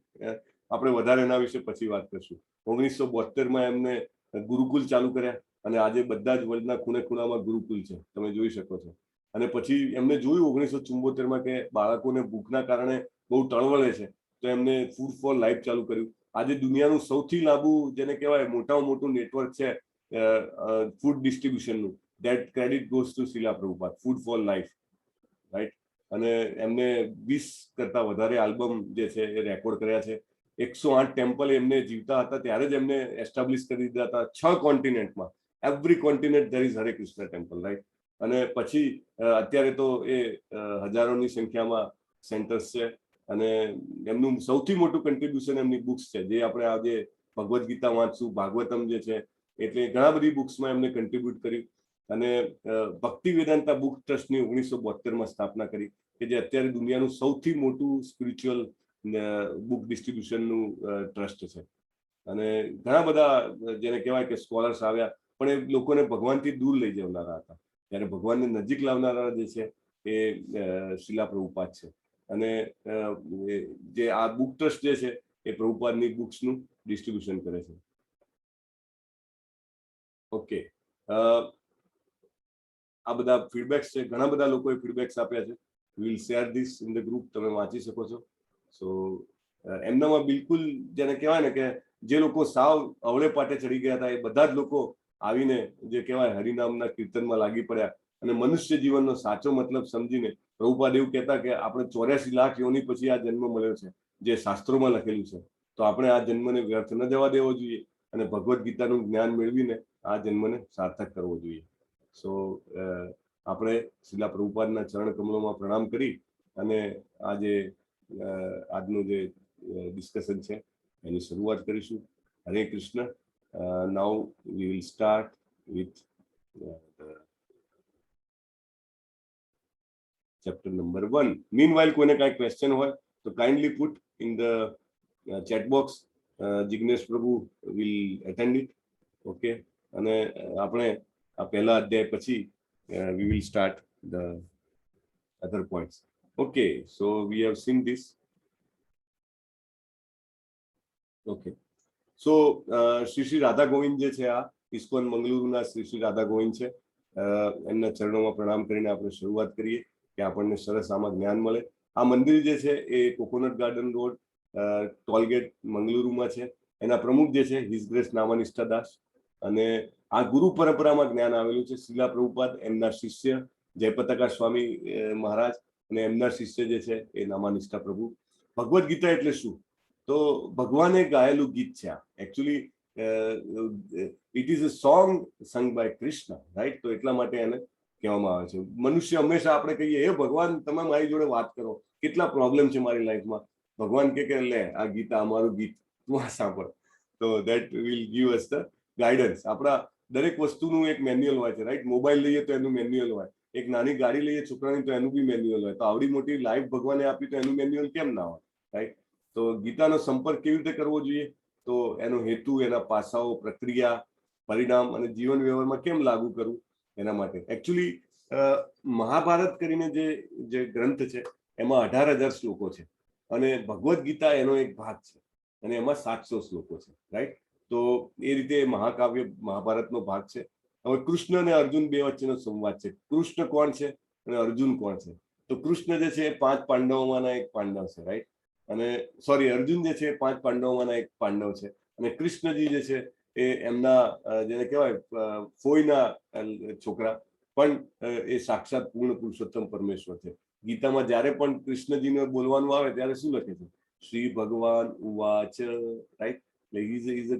આપણે વધારે એના વિશે પછી વાત કરશું. 1972માં એમને ગુરુકુલ ચાલુ કર્યા. અને આજે બધા જ વર્લ્ડના ખૂણે ખૂણામાં ગુરુકુલ છે, તમે જોઈ શકો છો. અને પછી એમને જોયું 1974માં કે બાળકોને ભૂખના કારણે બહુ ટળવળે છે, તો એમને ફૂડ ફોર લાઈફ ચાલુ કર્યું. આજે દુનિયાનું સૌથી લાંબુ, જેને કહેવાય મોટામાં મોટું નેટવર્ક છે ફૂડ ડિસ્ટ્રીબ્યુશનનું, that credit goes to Srila Prabhupada, food for life, right? અને એમને 20 કરતા વધારે આલ્બમ જે છે એ રેકોર્ડ કર્યા છે. 108 ટેમ્પલ એમને જીવતા હતા ત્યારે જ એમને એસ્ટાબ્લિશ કરી દીધા હતા 6 કોન્ટિનેન્ટમાં. Every continent there is Hare Krishna temple, right? અને પછી અત્યારે તો એ હજારોની સંખ્યામાં સેન્ટર્સ છે. અને એમનું સૌથી મોટું કન્ટ્રીબ્યુશન એમની બુક્સ છે, જે આપણે આજે ભગવદ્ ગીતા વાંચશું, ભાગવતમ જે છે, એટલે ઘણા બધી બુક્સમાં એમને કન્ટ્રીબ્યુટ કર્યું. અને ભક્તિ વેદાંતા બુક ટ્રસ્ટની 1972માં સ્થાપના કરી, કે જે અત્યારે દુનિયાનું સૌથી મોટું સ્પિરિચ્યુઅલ બુક ડિસ્ટ્રીબ્યુશનનું ટ્રસ્ટ છે. અને ઘણા બધા જેને કહેવાય કે સ્કોલર્સ આવ્યા, પણ એ લોકોને ભગવાનથી દૂર લઈ જનારા હતા. ત્યારે ભગવાનને નજીક લાવનારા જે છે એ શિલા પ્રભુપાદ છે. અને જે આ બુક ટ્રસ્ટ જે છે એ પ્રભુપાદની બુક્સનું ડિસ્ટ્રીબ્યુશન કરે છે. ઓકે, આ બધા ફીડબેક્સ છે, ઘણા બધા લોકોએ ફીડબેક્સ આપ્યા છે. Will share this in the group, તમે વાંચી શકો છો. સો એમનામાં બિલકુલ જેને કહેવાય ને કે જે લોકો સાવ અવળે પાટે ચડી ગયા હતા એ બધા જ લોકો આવીને જે કહેવાય હરિનામના કીર્તનમાં લાગી પડ્યા અને મનુષ્ય જીવનનો સાચો મતલબ સમજીને પ્રભુપાદ એવું કહેતા કે આપણે 84 લાખ યોની પછી આ જન્મ મળ્યો છે, જે શાસ્ત્રોમાં લખેલું છે, તો આપણે આ જન્મને વ્યર્થ ન જવા દેવો જોઈએ અને ભગવદ્ ગીતાનું જ્ઞાન મેળવીને આ જન્મને સાર્થક કરવો જોઈએ. સો આપણે શિલા પ્રભુપાદના ચરણ કમલોમાં પ્રણામ કરી અને આ જે આજનું જે ડિસ્કશન છે એની શરૂઆત કરીશું. Hare Krishna. Now we will start with chapter number 1. Meanwhile કોઈને કાંઈ ક્વેશ્ચન હોય તો kindly put in the chat box. Jignesh Prabhu will attend it. Okay, અને આપણે આ પહેલા અધ્યાય પછી we will start the other points. Okay, so we have seen this. Okay, so Shri Shri Radha Govind જે છે આ ઇસ્કોન મંગલુરુના શ્રી શ્રી રાધા ગોવિંદ છે. એમના ચરણોમાં પ્રણામ કરીને આપણે શરૂઆત કરીએ કે આપણને સરસ આમાં જ્ઞાન મળે. આ મંદિર જે છે એ કોકોનટ ગાર્ડન રોડ, ટોલગેટ, મંગલુરુમાં છે. એના પ્રમુખ જે છે હિઝ ગ્રેસ નામાનિષ્ઠા દાસ. અને આ ગુરુ પરંપરામાં જ્ઞાન આવેલું છે. શિલા પ્રભુપાદ, એમના શિષ્ય જયપતાકા સ્વામી મહારાજ અને એમના શિષ્ય જે છે એ નામાનિષ્ઠા પ્રભુ. ભગવદ્ ગીતા એટલે શું? તો ભગવાને ગાયેલું ગીત છે આ. Actually it is a song sung by Krishna, right? તો એટલા માટે એને કહેવામાં આવે છે. મનુષ્ય હંમેશા આપણે કહીએ, હે ભગવાન તમે મારી જોડે વાત કરો, કેટલા પ્રોબ્લેમ છે મારી લાઈફમાં. ભગવાન કે લે આ ગીતા અમારું ગીત તું આ સાંભળ. તો that will give us the guidance. આપણા દરેક વસ્તુનું એક મેન્યુઅલ હોય છે, રાઈટ? મોબાઈલ લઈએ તો એનું મેન્યુઅલ હોય, એક નાની ગાડી લઈએ છોકરાની તો એનું બી મેન્યુઅલ હોય. તો આવડી મોટી લાઈફ ભગવાને આપી તો એનું મેન્યુઅલ કેમ ના હોય, રાઈટ? તો ગીતાનો સંપર્ક કેવી રીતે કરવો જોઈએ? તો એનો હેતુ, એના પાસાઓ, પ્રક્રિયા, પરિણામ અને જીવન વ્યવહારમાં કેમ લાગુ કરવું એના માટે. એકચ્યુઅલી મહાભારત કરીને જે ગ્રંથ છે એમાં 18,000 શ્લોકો છે અને ભગવદ્ ગીતા એનો એક ભાગ છે અને એમાં 700 શ્લોકો છે, રાઈટ? તો એ રીતે મહાકાવ્ય મહાભારતનો ભાગ છે. હવે કૃષ્ણ અને અર્જુન બે વચ્ચેનો સંવાદ છે. કૃષ્ણ કોણ છે અને અર્જુન કોણ છે? તો કૃષ્ણ જે છે એ 5 પાંડવોમાંના એક પાંડવ છે, રાઈટ? અને સોરી, અર્જુન જે છે એ 5 પાંડવોમાંના એક પાંડવ છે અને કૃષ્ણજી જે છે એ એમના જેને કહેવાય ફોઈના છોકરા, પણ એ સાક્ષાત પૂર્ણ પુરુષોત્તમ પરમેશ્વર છે. ગીતામાં જ્યારે પણ કૃષ્ણજીને બોલવાનું આવે ત્યારે શું લખે છે? શ્રી ભગવાન ઉવાચ, right? Is a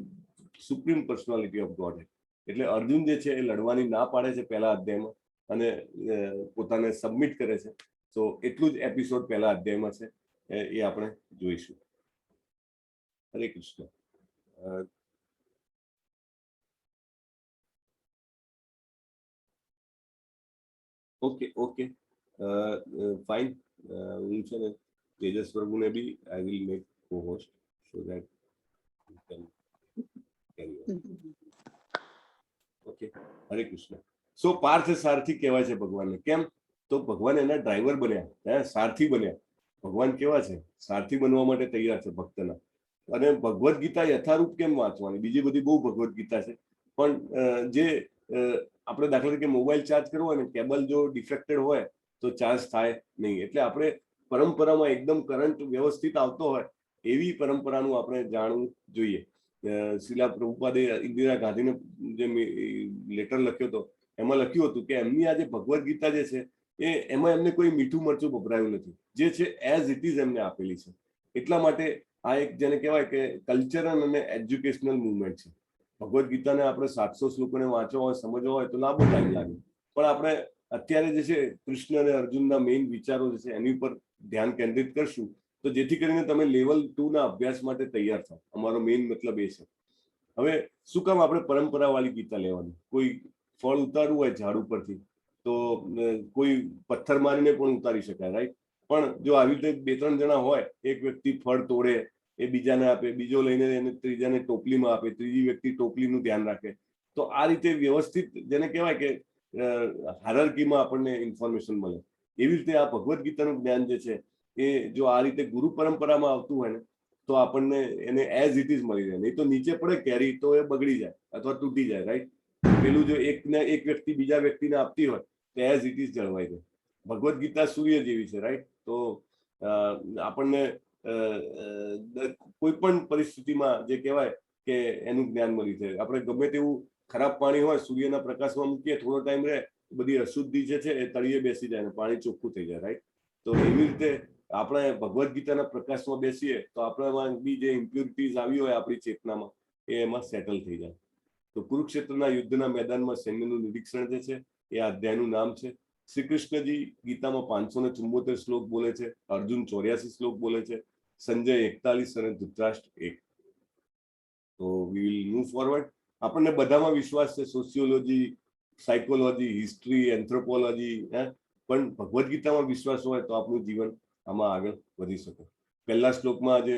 supreme personality of God. એટલે અર્જુન જે છે એ લડવાની ના પાડે છે પહેલા અધ્યાયમાં અને પોતાને સબમિટ કરે છે. તો એટલું જ એપિસોડ પહેલા અધ્યાયમાં છે, એ આપણે જોઈશું. હરે કૃષ્ણ. Okay okay, fine. હું છે ને તેજસ પ્રભુને બી આઈ વિલ મેક કો host so that you can carry on. Okay, હરે કૃષ્ણ. સો પાર્થ સારથી કહેવાય છે ભગવાનને. કેમ? તો ભગવાન એના ડ્રાઈવર બન્યા, સારથી બન્યા. ભગવાન કેવા છે? સારથી બનવા માટે તૈયાર છે ભક્તના. અને ભગવદ્ ગીતા યથારૂપ કેમ વાંચવાની? બીજી બધી બહુ ભગવદ્ ગીતા છે, પણ જે આપણે દાખલા તરીકે મોબાઈલ ચાર્જ કરવો હોય ને, કેબલ જો ડિફેક્ટેડ હોય તો ચાર્જ થાય નહીં. એટલે આપણે પરંપરામાં એકદમ કરંટ વ્યવસ્થિત આવતો હોય એવી પરંપરાનું આપણે જાણવું જોઈએ. શિલા પ્રભુપાદે ઇન્દિરા ગાંધીને જે લેટર લખ્યો હતો એમાં લખ્યું હતું કે એમની આ જે ભગવદ્ ગીતા જે છે એમાં એમને કોઈ મીઠું મરચું વપરાયું નથી. જે છે એઝ ઇટ ઇઝ એમને આપેલી છે. એટલા માટે આ એક જેને કહેવાય કે કલ્ચરલ અને એજ્યુકેશનલ મુવમેન્ટ છે. ભગવદ્ ગીતાને આપણે 700 શ્લોકોને વાંચવા હોય, સમજવા હોય તો લાંબો ટાઈમ લાગે, પણ આપણે અત્યારે જે છે કૃષ્ણ અને અર્જુનના મેઇન વિચારો જે છે એની ઉપર ધ્યાન કેન્દ્રિત કરશું તો જેથી કરીને તમે લેવલ 2 ના અભ્યાસ માટે તૈયાર થાવ. અમારો મેઇન મતલબ એ છે. હવે શું કામ આપણે પરંપરાવાળી ગીતા લેવાની? કોઈ ફળ ઉતારવું હોય ઝાડ ઉપરથી તો કોઈ પથ્થર મારીને પણ ઉતારી શકાય, રાઈટ? પણ જો આવી રીતે 2-3 જણા હોય, એક વ્યક્તિ ફળ તોડે, એ બીજાને આપે, બીજો લઈને એને ત્રીજાને ટોપલીમાં આપે, ત્રીજી વ્યક્તિ ટોપલીનું ધ્યાન રાખે, તો આ રીતે વ્યવસ્થિત જેને કહેવાય કે હાયરાર્કીમાં આપણને ઇન્ફોર્મેશન મળે. એવી રીતે આ ભગવદ્ ગીતાનું જ્ઞાન જે છે એ જો આ રીતે ગુરુ પરંપરામાં આવતું હોય ને તો આપણને એને એઝ ઇટ ઇઝ મળી જાય. નહીં તો નીચે પડે કેરી તો એ બગડી જાય અથવા તૂટી જાય, રાઈટ. પેલું જો એક વ્યક્તિ બીજા વ્યક્તિને આપતી હોય તો એઝ ઇટ ઇઝ જળવાઈ જાય. ભગવદ્ ગીતા સૂર્ય જેવી છે, રાઈટ. તો આપણને કોઈ પણ પરિસ્થિતિમાં જે કહેવાય કે એનું જ્ઞાન મળી જાય. આપણે ગમે તેવું ખરાબ પાણી હોય સૂર્યના પ્રકાશમાં મૂકીએ, થોડો ટાઈમ રહે, બધી અશુદ્ધિ જે છે એ તળિયે બેસી જાય અને પાણી ચોખ્ખું થઈ જાય, રાઈટ. તો એવી રીતે આપણે ભગવદ્ ગીતાના પ્રકાશમાં બેસીએ તો આપણામાં બી જે ઇમ્પ્યુરિટીઝ આવી હોય આપણી ચેતનામાં એ એમાં સેટલ થઈ જાય. તો કુરુક્ષેત્રના યુદ્ધના મેદાનમાં સૈન્યનું નિરીક્ષણ જે છે એ આ અધ્યાયનું નામ છે. શ્રી કૃષ્ણજી ગીતામાં 574 શ્લોક બોલે છે, અર્જુન 84 શ્લોક બોલે છે, સંજય 41 અને ધૃતરાષ્ટ્ર 1. તો વી વિલ મૂવ ફોરવર્ડ. આપણને બધામાં વિશ્વાસ છે, સોશિયોલોજી, સાયકોલોજી, હિસ્ટ્રી, એન્થ્રોપોલોજી, પણ ભગવદ્ ગીતામાં વિશ્વાસ હોય તો આપણું જીવન આમાં આગળ વધી શકે. પહેલા શ્લોકમાં જે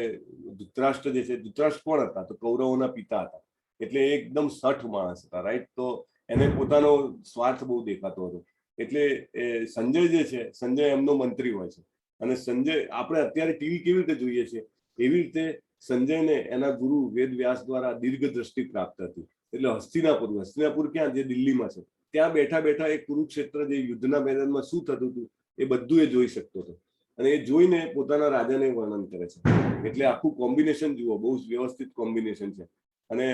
ધૃતરાષ્ટ્ર જે છે, ધૃતરાષ્ટ્ર કોણ હતા? તો કૌરવોના પિતા હતા. એટલે એકદમ સઠ માણસ હતા, રાઈટ. તો એને પોતાનો સ્વાર્થ બહુ દેખાતો હતો. એટલે સંજય જે છે, સંજય એમનો મંત્રી હોય છે. અને સંજય આપણે અત્યારે ટીવી કેવી રીતે જોઈએ છીએ એવી રીતે સંજયને એના ગુરુ વેદ વ્યાસ દ્વારા દીર્ઘ દ્રષ્ટિ પ્રાપ્ત હતી. એટલે હસ્તિનાપુર ક્યાં? જે દિલ્હીમાં છે, ત્યાં બેઠા બેઠા એ કુરુક્ષેત્ર જે યુદ્ધના મેદાનમાં શું થતું હતું એ બધું એ જોઈ શકતો હતો. અને એ જોઈને પોતાના રાજાને વર્ણન કરે છે. એટલે આખું કોમ્બિનેશન જુઓ, બહુ વ્યવસ્થિત કોમ્બિનેશન છે. અને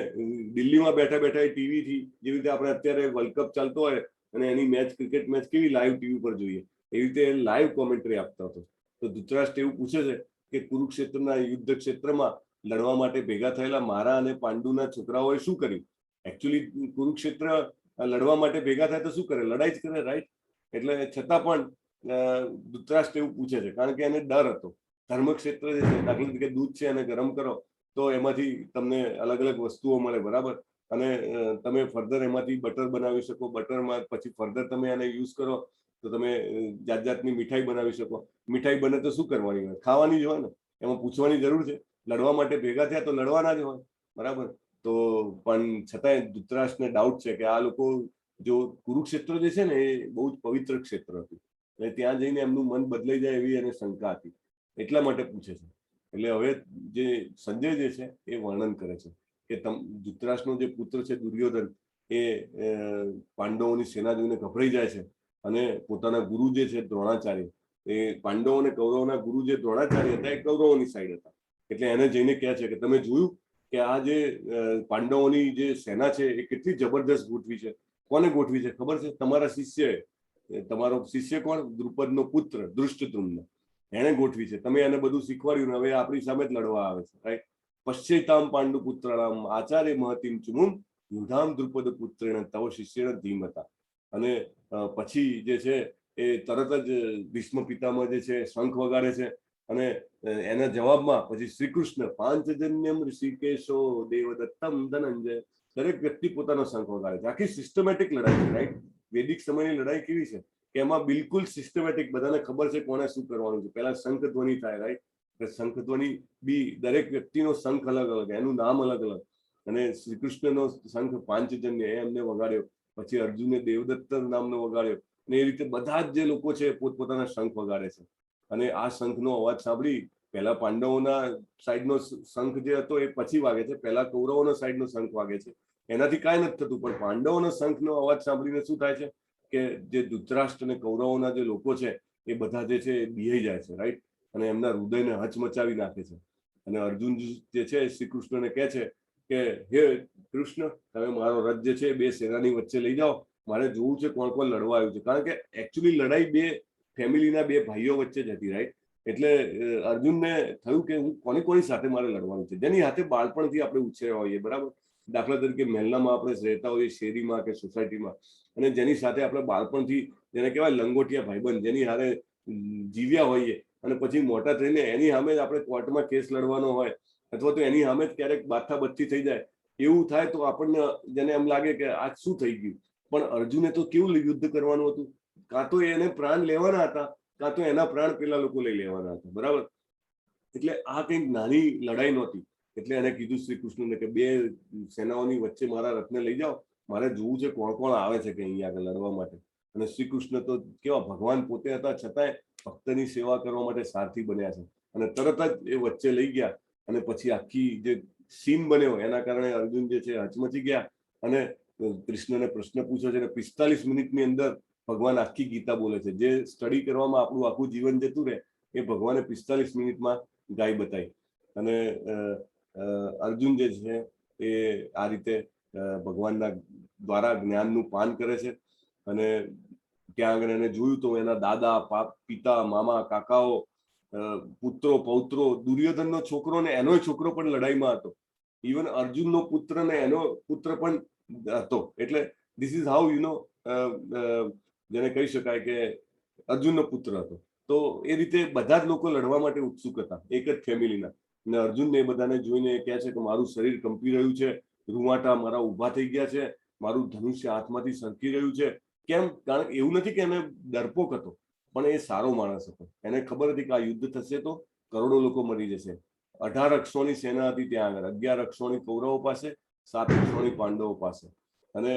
દિલ્હીમાં બેઠા બેઠા એ ટીવીથી, જેવી રીતે આપણે અત્યારે વર્લ્ડ કપ ચાલતો હોય અને એની મેચ, ક્રિકેટ મેચ કેવી લાઈવ ટીવી પર જોઈએ, એવી રીતે લાઈવ કોમેન્ટ્રી આપતો હતો. તો ધૃતરાષ્ટ્ર એવું પૂછે છે કે કુરુક્ષેત્રના યુદ્ધ ક્ષેત્રમાં લડવા માટે ભેગા થયેલા મારા અને પાંડુના છોકરાઓએ શું કર્યું? એકચ્યુઅલી કુરુક્ષેત્ર લડવા માટે ભેગા થાય તો શું કરે? લડાઈ જ કરે, રાઈટ. એટલે છતાં પણ ધૃતરાષ્ટ્ર એવું પૂછે છે કારણ કે એને ડર હતો. ધર્મક્ષેત્ર જે છે, દાખલા તરીકે દૂધ છે અને ગરમ કરો તો એમાંથી તમને અલગ અલગ વસ્તુઓ મળે, બરાબર. અને તમે ફર્ધર એમાંથી બટર બનાવી શકો. બટરમાં પછી ફર્ધર તમે એને યુઝ કરો તો તમે જાત જાતની મીઠાઈ બનાવી શકો. મીઠાઈ બને તો શું કરવાની હોય? ખાવાની જ હોય ને. એમાં પૂછવાની જરૂર છે? લડવા માટે ભેગા થયા તો લડવાના જ હોય, બરાબર. તો પણ છતાંય ધૃતરાષ્ટ્રને ડાઉટ છે કે આ લોકો જો કુરુક્ષેત્ર જે છે ને એ બહુ જ પવિત્ર ક્ષેત્ર હતું, એટલે ત્યાં જઈને એમનું મન બદલાઈ જાય એવી એને શંકા હતી. એટલા માટે પૂછે છે. એટલે હવે જે સંજય જે છે એ વર્ણન કરે છે કે ધૃતરાષ્ટ્રનો જે પુત્ર છે દુર્યોધન એ પાંડવોની સેના જોઈને ગભરાઈ જાય છે અને પોતાના ગુરુ જે છે દ્રોણાચાર્ય, એ પાંડવો અને કૌરવોના ગુરુ જે દ્રોણાચાર્ય હતા એ કૌરવોની સાઈડ હતા. એટલે એને જઈને કહે છે કે તમે જોયું કે આ જે પાંડવોની જે સેના છે એ કેટલી જબરદસ્ત ગોઠવી છે. કોને ગોઠવી છે ખબર છે? તમારા શિષ્યએ. તમારો શિષ્ય કોણ? દ્રુપદનો પુત્ર ધૃષ્ટદ્યુમ્ન, એને ગોઠવી છે. તમે એને બધું શીખવાડ્યું, હવે આપણી સામે જ લડવા આવે છે, રાઈટ. પશ્ચૈતામ પાંડુ પુત્રાણામ આચાર્ય મહતીમ ચુમુમ યુધામ દ્રુપદ પુત્રેણ તવ શિષ્યણ ધીમતા. અને પછી જે છે એ તરત જ ભીષ્મ પિતામહ જે છે શંખ વગાડે છે અને એના જવાબમાં પછી શ્રી કૃષ્ણ પાંચજન્યમ ઋષિકેશો દેવદત્તમ ધનંજય, દરેક વ્યક્તિ પોતાનો શંખ વગાડે છે. આખી સિસ્ટમેટિક લડાઈ છે, રાઈટ. વૈદિક સમયની લડાઈ કેવી છે કે એમાં બિલકુલ સિસ્ટમેટિક, બધાને ખબર છે કોને શું કરવાનું છે. પહેલા શંખ ધ્વનિ થાય, રાઈટ. શંખ ધ્વનિ બી દરેક વ્યક્તિનો શંખ અલગ અલગ, એનું નામ અલગ અલગ. અને શ્રી કૃષ્ણનો શંખ પાંચજન્ય એ એમને વગાડ્યો, પછી અર્જુને દેવદત્ત નામનો વગાડ્યો. અને એ રીતે બધા જ જે લોકો છે પોતપોતાના શંખ વગાડે છે. અને આ શંખનો અવાજ સાંભળી પહેલા પાંડવોના સાઈડનો શંખ જે હતો એ પછી વાગે છે, પહેલા કૌરવોના સાઈડનો શંખ વાગે છે. એનાથી કાંઈ નથી થતું, પણ પાંડવોના શંખનો અવાજ સાંભળીને શું થાય છે કે જે ધૃતરાષ્ટ્ર અને કૌરવોના જે લોકો છે એ બધા જે છે એ બિહાઈ જાય છે, રાઈટ. અને એમના હૃદયને હચમચાવી નાખે છે. અને અર્જુન જે છે શ્રી કૃષ્ણને કહે છે કે હે કૃષ્ણ, તમે મારો રથ જે છે બે સેનાની વચ્ચે લઈ જાઓ, મારે જોવું છે કોણ કોણ લડવા આવ્યું છે. કારણ કે એકચ્યુઅલી લડાઈ બે ફેમિલીના બે ભાઈઓ વચ્ચે જ હતી, રાઈટ. એટલે અર્જુનને થયું કે હું કોની સાથે મારે લડવાનું છે, જેની સાથે બાળપણથી આપણે ઉછર્યા હોઈએ, બરાબર. દાખલા તરીકે મહેલામાં આપણે રહેતા હોઈએ, શેરીમાં કે સોસાયટીમાં, અને જેની સાથે આપણે બાળપણથી, જેને કહેવાય લંગોટિયા ભાઈબંધ, જેની હારે જીવ્યા હોઈએ અને પછી મોટા થઈને એની સામે જ આપણે કોર્ટમાં કેસ લડવાનો હોય અથવા તો એની સામે જ ક્યારેક બાથાબચ્ચી થઈ જાય એવું થાય તો આપણને જેને એમ લાગે કે આ શું થઈ ગયું. પણ અર્જુને તો કેવું યુદ્ધ કરવાનું હતું? કાં તો એને પ્રાણ લેવાના હતા, કાં તો એના પ્રાણ પેલા લોકો લઈ લેવાના હતા, બરાબર. એટલે આ કંઈક નાની લડાઈ નહોતી. એટલે એને કીધું શ્રી કૃષ્ણને કે બે સેનાઓની વચ્ચે મારા રથને લઈ જાઓ, મારે જોવું છે કોણ કોણ આવે છે કે અહીંયા આગળ લડવા માટે. અને શ્રી કૃષ્ણ તો કેવા ભગવાન પોતે હતા, છતાંય ભક્તની સેવા કરવા માટે સારથી બન્યા છે. અને તરત જ એ વચ્ચે લઈ ગયા અને પછી આખી જે સીન બન્યો એના કારણે અર્જુન જે છે હચમચી ગયા અને કૃષ્ણને પ્રશ્ન પૂછ્યો છે અને 45 મિનિટની અંદર ભગવાન આખી ગીતા બોલે છે. જે સ્ટડી કરવામાં આપણું આખું જીવન જતું રહે એ ભગવાને 45 મિનિટમાં ગાઈ બતાવી. અને અર્જુન જે છે એ આ રીતે ભગવાનના દ્વારા જ્ઞાનનું પાન કરે છે. અને ત્યાં આગળ એને જોયું તો એના દાદા, પિતા, મામા, કાકાઓ, પુત્રો, પૌત્રો, દુર્યોધનનો છોકરો ને એનો છોકરો પણ લડાઈમાં હતો. ઇવન અર્જુનનો પુત્ર ને એનો પુત્ર પણ હતો. એટલે ધીસ ઇઝ હાઉ જેને કહી શકાય કે અર્જુનનો પુત્ર હતો. તો એ રીતે બધા જ લોકો લડવા માટે ઉત્સુક હતા, એક જ ફેમિલીના. અને અર્જુનને એ બધાને જોઈને કહે છે કે મારું શરીર કંપી રહ્યું છે, રૂવાટા મારા ઊભા થઈ ગયા છે, મારું ધનુષ્ય હાથમાંથી સરકી રહ્યું છે. કેમ? કારણ કે એવું નથી કે એને ડરપોક હતો, પણ એ સારો માણસ હતો. એને ખબર હતી કે આ યુદ્ધ થશે તો કરોડો લોકો મરી જશે. 18 અક્ષોની સેના હતી ત્યાં આગળ, 11 અક્ષોની કૌરવો પાસે, 7 અક્ષોની પાંડવો પાસે. અને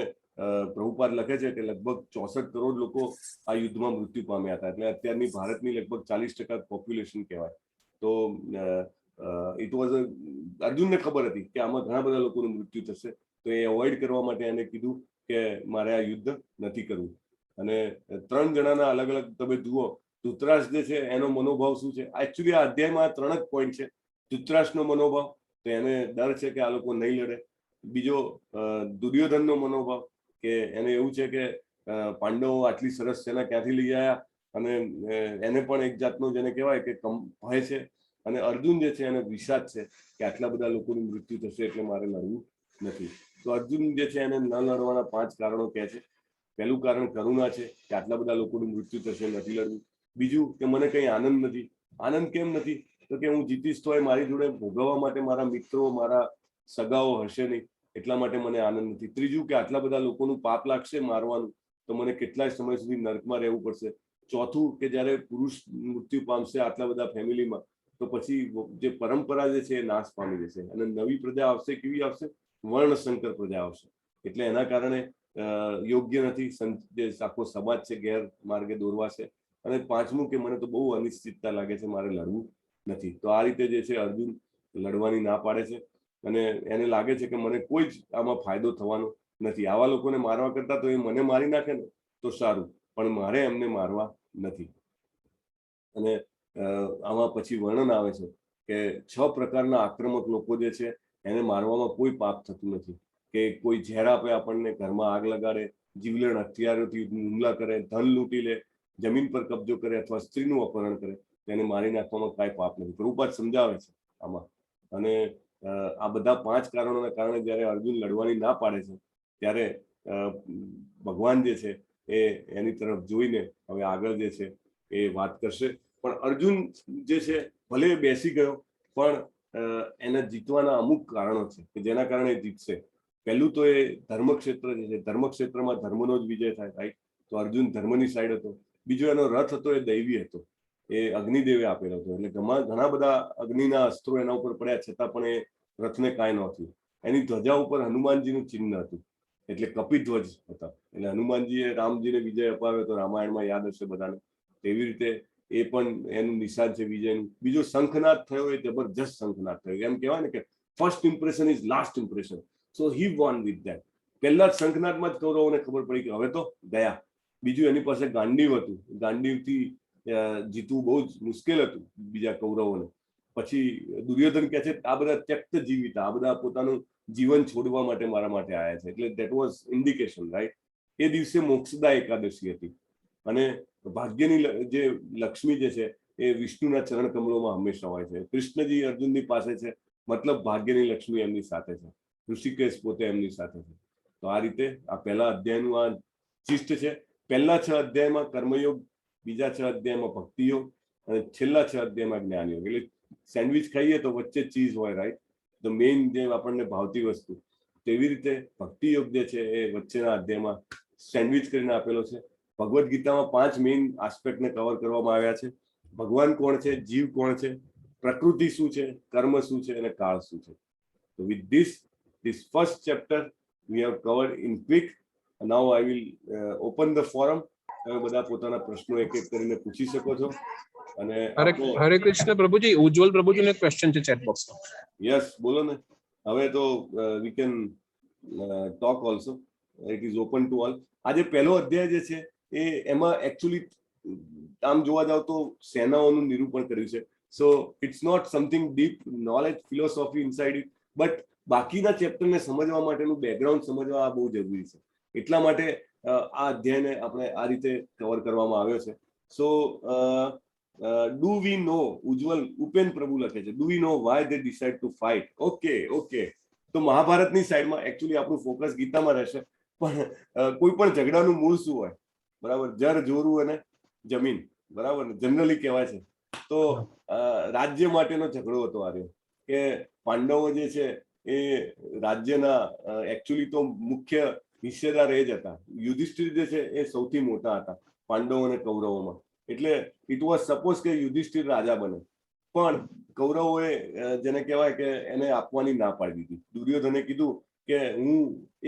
પ્રભુપાદ લખે છે કે લગભગ 64 કરોડ લોકો આ યુદ્ધમાં મૃત્યુ પામ્યા હતા. એટલે અત્યારની ભારતની લગભગ 40% પોપ્યુલેશન કહેવાય. તો ઇટ વોઝ અર્જુનને ખબર હતી કે આમાં ઘણા બધા લોકોનું મૃત્યુ થશે. તો એ અવોઇડ કરવા માટે એને કીધું કે મારે આ યુદ્ધ નથી કરવું. અને 3 જણાના અલગ અલગ તમે જુઓ, ધૃતરાષ્ટ્ર જે છે એનો મનોભાવ શું છે? એકચ્યુઅલી આ અધ્યાયમાં 3 જ પોઈન્ટ છે. ધૃતરાષ્ટ્રનો મનોભાવ, તો એને ડર છે કે આ લોકો નહીં લડે. બીજો દુર્યોધનનો મનોભાવ, કે એને એવું છે કે પાંડવો આટલી સરસ સેના ક્યાંથી લઈ આવ્યા, અને એને પણ એક જાતનો જેને કહેવાય કે ભય છે. અને અર્જુન જે છે એને વિષાદ છે કે આટલા બધા લોકોનું મૃત્યુ થશે એટલે મારે લડવું નથી. તો અર્જુન જે છે એને ન લડવાના 5 કારણો કહે છે. પહેલું કારણ કરુણા છે કે આટલા બધા લોકોનું મૃત્યુ થશે, નથી લડવું. બીજું કે મને કંઈ આનંદ નથી. આનંદ કેમ નથી? તો કે હું જીતીશ તો મારી જોડે ભોગવવા માટે મારા મિત્રો, મારા સગાઓ હશે નહીં, એટલા માટે મને આનંદ નથી. ત્રીજું કે આટલા બધા લોકોનું પાપ લાગશે મારવાનું, તો મને કેટલાય સમય સુધી નરકમાં રહેવું પડશે. ચોથું કે જ્યારે પુરુષ મૃત્યુ પામશે આટલા બધા ફેમિલીમાં, તો પછી જે પરંપરા જે છે એ નાશ પામી જશે અને નવી પ્રજા આવશે. કેવી આવશે? વર્ણશંકર પ્રજા આવશે. એટલે એના કારણે યોગ્ય નથી, જે આખો સમાજ છે ગેરમાર્ગે દોરવાશે. અને પાંચમું કે મને તો બહુ અનિશ્ચિતતા લાગે છે, મારે લડવું નથી. તો આ રીતે જે છે અર્જુન લડવાની ના પાડે છે. અને એને લાગે છે કે મને કોઈ જ આમાં ફાયદો થવાનો નથી. આવા લોકોને મારવા કરતા તો એ મને મારી નાખે ને તો સારું, પણ મારે એમને મારવા નથી. અને આમાં પછી વર્ણન આવે છે કે 6 પ્રકારના આક્રમક લોકો જે છે એને મારવામાં કોઈ પાપ થતું નથી. કે કોઈ ઝેર આપે આપણને, ઘરમાં આગ લગાડે, જીવલેણ હથિયારોથી હુમલા કરે, ધન લૂંટી લે, જમીન પર કબજો કરે અથવા સ્ત્રીનું અપહરણ કરે, તેને મારી નાખવામાં કાંઈ પાપ નથી. પ્રભુપાદ સમજાવે છે આમાં. અને આ બધા 5 કારણોના કારણે જ્યારે અર્જુન લડવાની ના પાડે છે ત્યારે ભગવાન જે છે એ એની તરફ જોઈને હવે આગળ જે છે એ વાત કરશે. પણ અર્જુન જે છે ભલે બેસી ગયો, પણ એને જીતવાના અમુક કારણો છે કે જેના કારણે જીતશે. પહેલું તો એ ધર્મક્ષેત્ર જે છે, ધર્મક્ષેત્રમાં ધર્મનો જ વિજય થાય, રાઈટ? તો અર્જુન ધર્મની સાઈડ હતો. બીજો એનો રથ હતો એ દૈવી હતો, એ અગ્નિદેવે આપેલો હતો. એટલે ઘણા બધા અગ્નિના અસ્ત્રો એના ઉપર પડ્યા, છતાં પણ એ રથને કાંઈ ન થયું. એની ધ્વજા ઉપર હનુમાનજીનું ચિહ્ન હતું, એટલે કપિધ્વજ હતા. એટલે હનુમાનજીએ રામજીને વિજય અપાવ્યો તો રામાયણમાં યાદ હશે બધાને. એવી રીતે એ પણ એનું નિશાન છે વિજયનું. બીજો શંખનાદ થયો, એ જબરજસ્ત શંખનાદ થયો. એમ કહેવાય ને કે first impression is last impression. So he won with that. પહેલા જ શંખનાદમાં જ કૌરવોને ખબર પડી કે હવે તો ગયા. બીજું એની પાસે ગાંડીવ હતું. ગાંડીવથી જીતવું બહુ જ મુશ્કેલ હતું બીજા કૌરવોને. પછી દુર્યોધન કહે છે આ બધા ત્યક્ત જીવિત, આ બધા પોતાનું જીવન છોડવા માટે મારા માટે આવ્યા છે. એટલે ધેટ વોઝ ઇન્ડિકેશન, રાઈટ? એ દિવસે મોક્ષદા એકાદશી હતી. અને ભાગ્યની જે લક્ષ્મી જે છે એ વિષ્ણુના ચરણ કમળોમાં હંમેશા હોય છે. કૃષ્ણજી અર્જુનની પાસે છે, મતલબ ભાગ્યની લક્ષ્મી એમની સાથે છે. ઋષિકેશ પોતે એમની સાથે છે. તો આ રીતે આ પહેલા અધ્યાયનું આ ચિષ્ટ છે. પહેલા 6 અધ્યાયમાં કર્મયોગ, બીજા 6 અધ્યાયમાં ભક્તિયોગ, અને છેલ્લા 6 અધ્યાયમાં જ્ઞાનયોગ. એટલે સેન્ડવિચ ખાઈએ તો વચ્ચે ચીઝ હોય, રાઈટ? ધ મેઇન જે આપણને ભાવતી વસ્તુ. તેવી રીતે ભક્તિયોગ જે છે એ વચ્ચેના અધ્યાયમાં સેન્ડવિચ કરીને આપેલો છે. ભગવદ્ ગીતામાં 5 મેઇન આસ્પેક્ટને કવર કરવામાં આવ્યા છે. ભગવાન કોણ છે, જીવ કોણ છે, પ્રકૃતિ શું છે, કર્મ શું છે અને કાળ શું છે. તો with this first chapter we have covered in quick. Now I will open the forum. તમે બધા પોતાના પ્રશ્નો એક એક કરીને પૂછી શકો છો અને હરે કૃષ્ણ પ્રભુજી, ઉજ્જવલ પ્રભુજીનો એક ક્વેશ્ચન છે ચેટ બોક્સમાં. યસ, બોલો ને. હવે તો we can talk also. It is open to all. આજે પહેલો અધ્યાય જે છે એ એમાં એકચ્યુઅલી આમ જોવા જાવ તો સેનાઓનું નિરૂપણ કર્યું છે. So it's not something deep knowledge philosophy inside it, but બાકીના ચેપ્ટરને સમજવા માટેનું બેકગ્રાઉન્ડ સમજવા આ બહુ જરૂરી છે. એટલા માટે આ અધ્યાયને આપણે આ રીતે કવર કરવામાં આવ્યો છે. સો ડુ વી નો, ઉજ્જવલ ઉપેન પ્રભુ લખે છે, do we know why they decide to fight. Okay. તો મહાભારતની સાઈડમાં એકચ્યુઅલી આપણું ફોકસ ગીતામાં રહેશે, પણ કોઈ પણ ઝઘડાનું મૂળ શું હોય? બરાબર, જર જોરું અને જમીન. બરાબર, જનરલી કહેવાય છે. તો રાજ્ય માટેનો ઝઘડો હતો આ રહ્યો, કે પાંડવો જે છે એ રાજ્યના એકચ્યુઅલી તો મુખ્ય હિસ્સેદાર એ જ હતા. યુધિષ્ઠિર જે છે એ સૌથી મોટા હતા પાંડવો અને કૌરવોમાં. એટલે ઇટ વોઝ સપોઝ કે યુધિષ્ઠિર રાજા બને, પણ કૌરવોએ જેને કહેવાય કે એને આપવાની ના પાડી દીધી. દુર્યોધને કીધું કે હું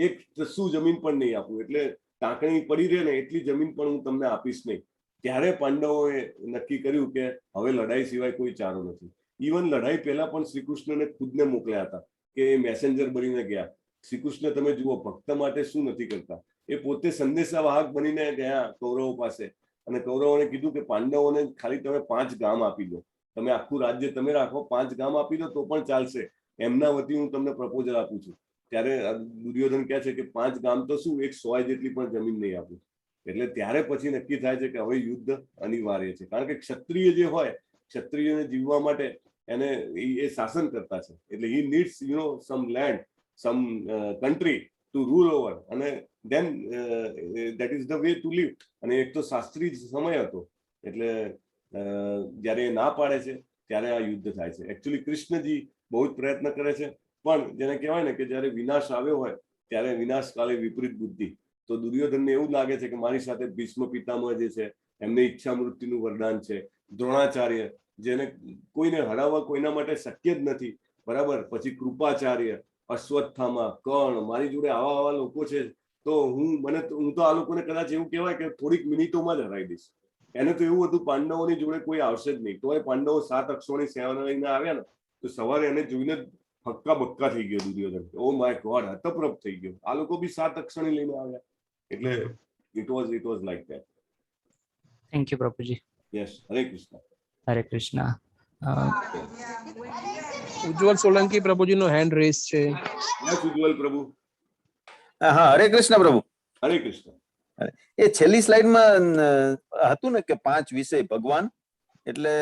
એક શું જમીન પણ નહીં આપું, એટલે ટાંકણી પડી રહે ને એટલી જમીન પણ હું તમને આપીશ નહીં. ત્યારે પાંડવોએ નક્કી કર્યું કે હવે લડાઈ સિવાય કોઈ ચારો નથી. ઇવન લડાઈ પહેલા પણ શ્રી કૃષ્ણને ખુદને મોકલ્યા હતા કે એ મેસેન્જર બનીને ગયા. શ્રી કૃષ્ણ તમે જુઓ ભક્ત માટે શું નથી કરતા, એ પોતે સંદેશાવાહક બનીને ગયા કૌરવો પાસે અને કૌરવોને કીધું કે પાંડવોને ખાલી તમે 5 ગામ આપી દો, તમે આખું રાજ્ય તમે રાખો, 5 ગામ આપી દો તો પણ ચાલશે, એમના વતી હું તમને પ્રપોઝલ આપું છું. ત્યારે દુર્યોધન કહે છે કે 5 ગામ તો શું, 100 જેટલી પણ જમીન નહીં આપું. એટલે ત્યારે પછી નક્કી થાય છે કે હવે યુદ્ધ અનિવાર્ય છે, કારણ કે ક્ષત્રિય જે હોય, ક્ષત્રિયને જીવવા માટે એને એ શાસન કરતા છે. એટલે he needs some land, some country to rule over, અને then that is the way to live. અને એક તો શાસ્ત્રી સમય હતો, એટલે જ્યારે એ ના પાડે છે ત્યારે આ યુદ્ધ થાય છે. એકચ્યુઅલી કૃષ્ણજી બહુ જ પ્રયત્ન કરે છે, પણ જેને કહેવાય ને કે જ્યારે વિનાશ આવ્યો હોય ત્યારે વિનાશ કાલે વિપરીત બુદ્ધિ. તો દુર્યોધનને એવું લાગે છે કે મારી સાથે ભીષ્મ પિતામહ જે છે એમને ઈચ્છા મૃત્યુનું વરદાન છે, દ્રોણાચાર્ય જેને કોઈને હરાવવા કોઈના માટે શક્ય જ નથી, બરાબર, પછી કૃપાચાર્ય, અશ્વત્થામા, કર્ણ, મારી જોડે આવા લોકો છે, તો હું તો આ લોકોને કદાચ એવું કહેવાય કે થોડીક મિનિટોમાં જ હરાવી દઈશ. એને તો એવું હતું પાંડવોની જોડે કોઈ આવશે જ નહીં. તોય પાંડવો 7 અક્ષોની સેના લઈને આવ્યા ને, તો સવારે એને જોઈને હક્કા બક્કા થઈ ગયો દુર્યોધન. ઓ માય ગોડ, હતપ્રભ થઈ ગયો, આ લોકો બી 7 અક્ષોની લઈને આવ્યા. એટલે it was like that. Thank you, Prabhuji. Yes, Hare Krishna. Hare Krishna. Ujjwal Solanki પ્રભુજીનો hand race છે. Yes, ઉજ્જવલ પ્રભુ. હા, હરે કૃષ્ણ પ્રભુ. હરે કૃષ્ણ. એ છેલ્લી સ્લાઇડમાં હતું ને કે 5 વિષય ભગવાન, એટલે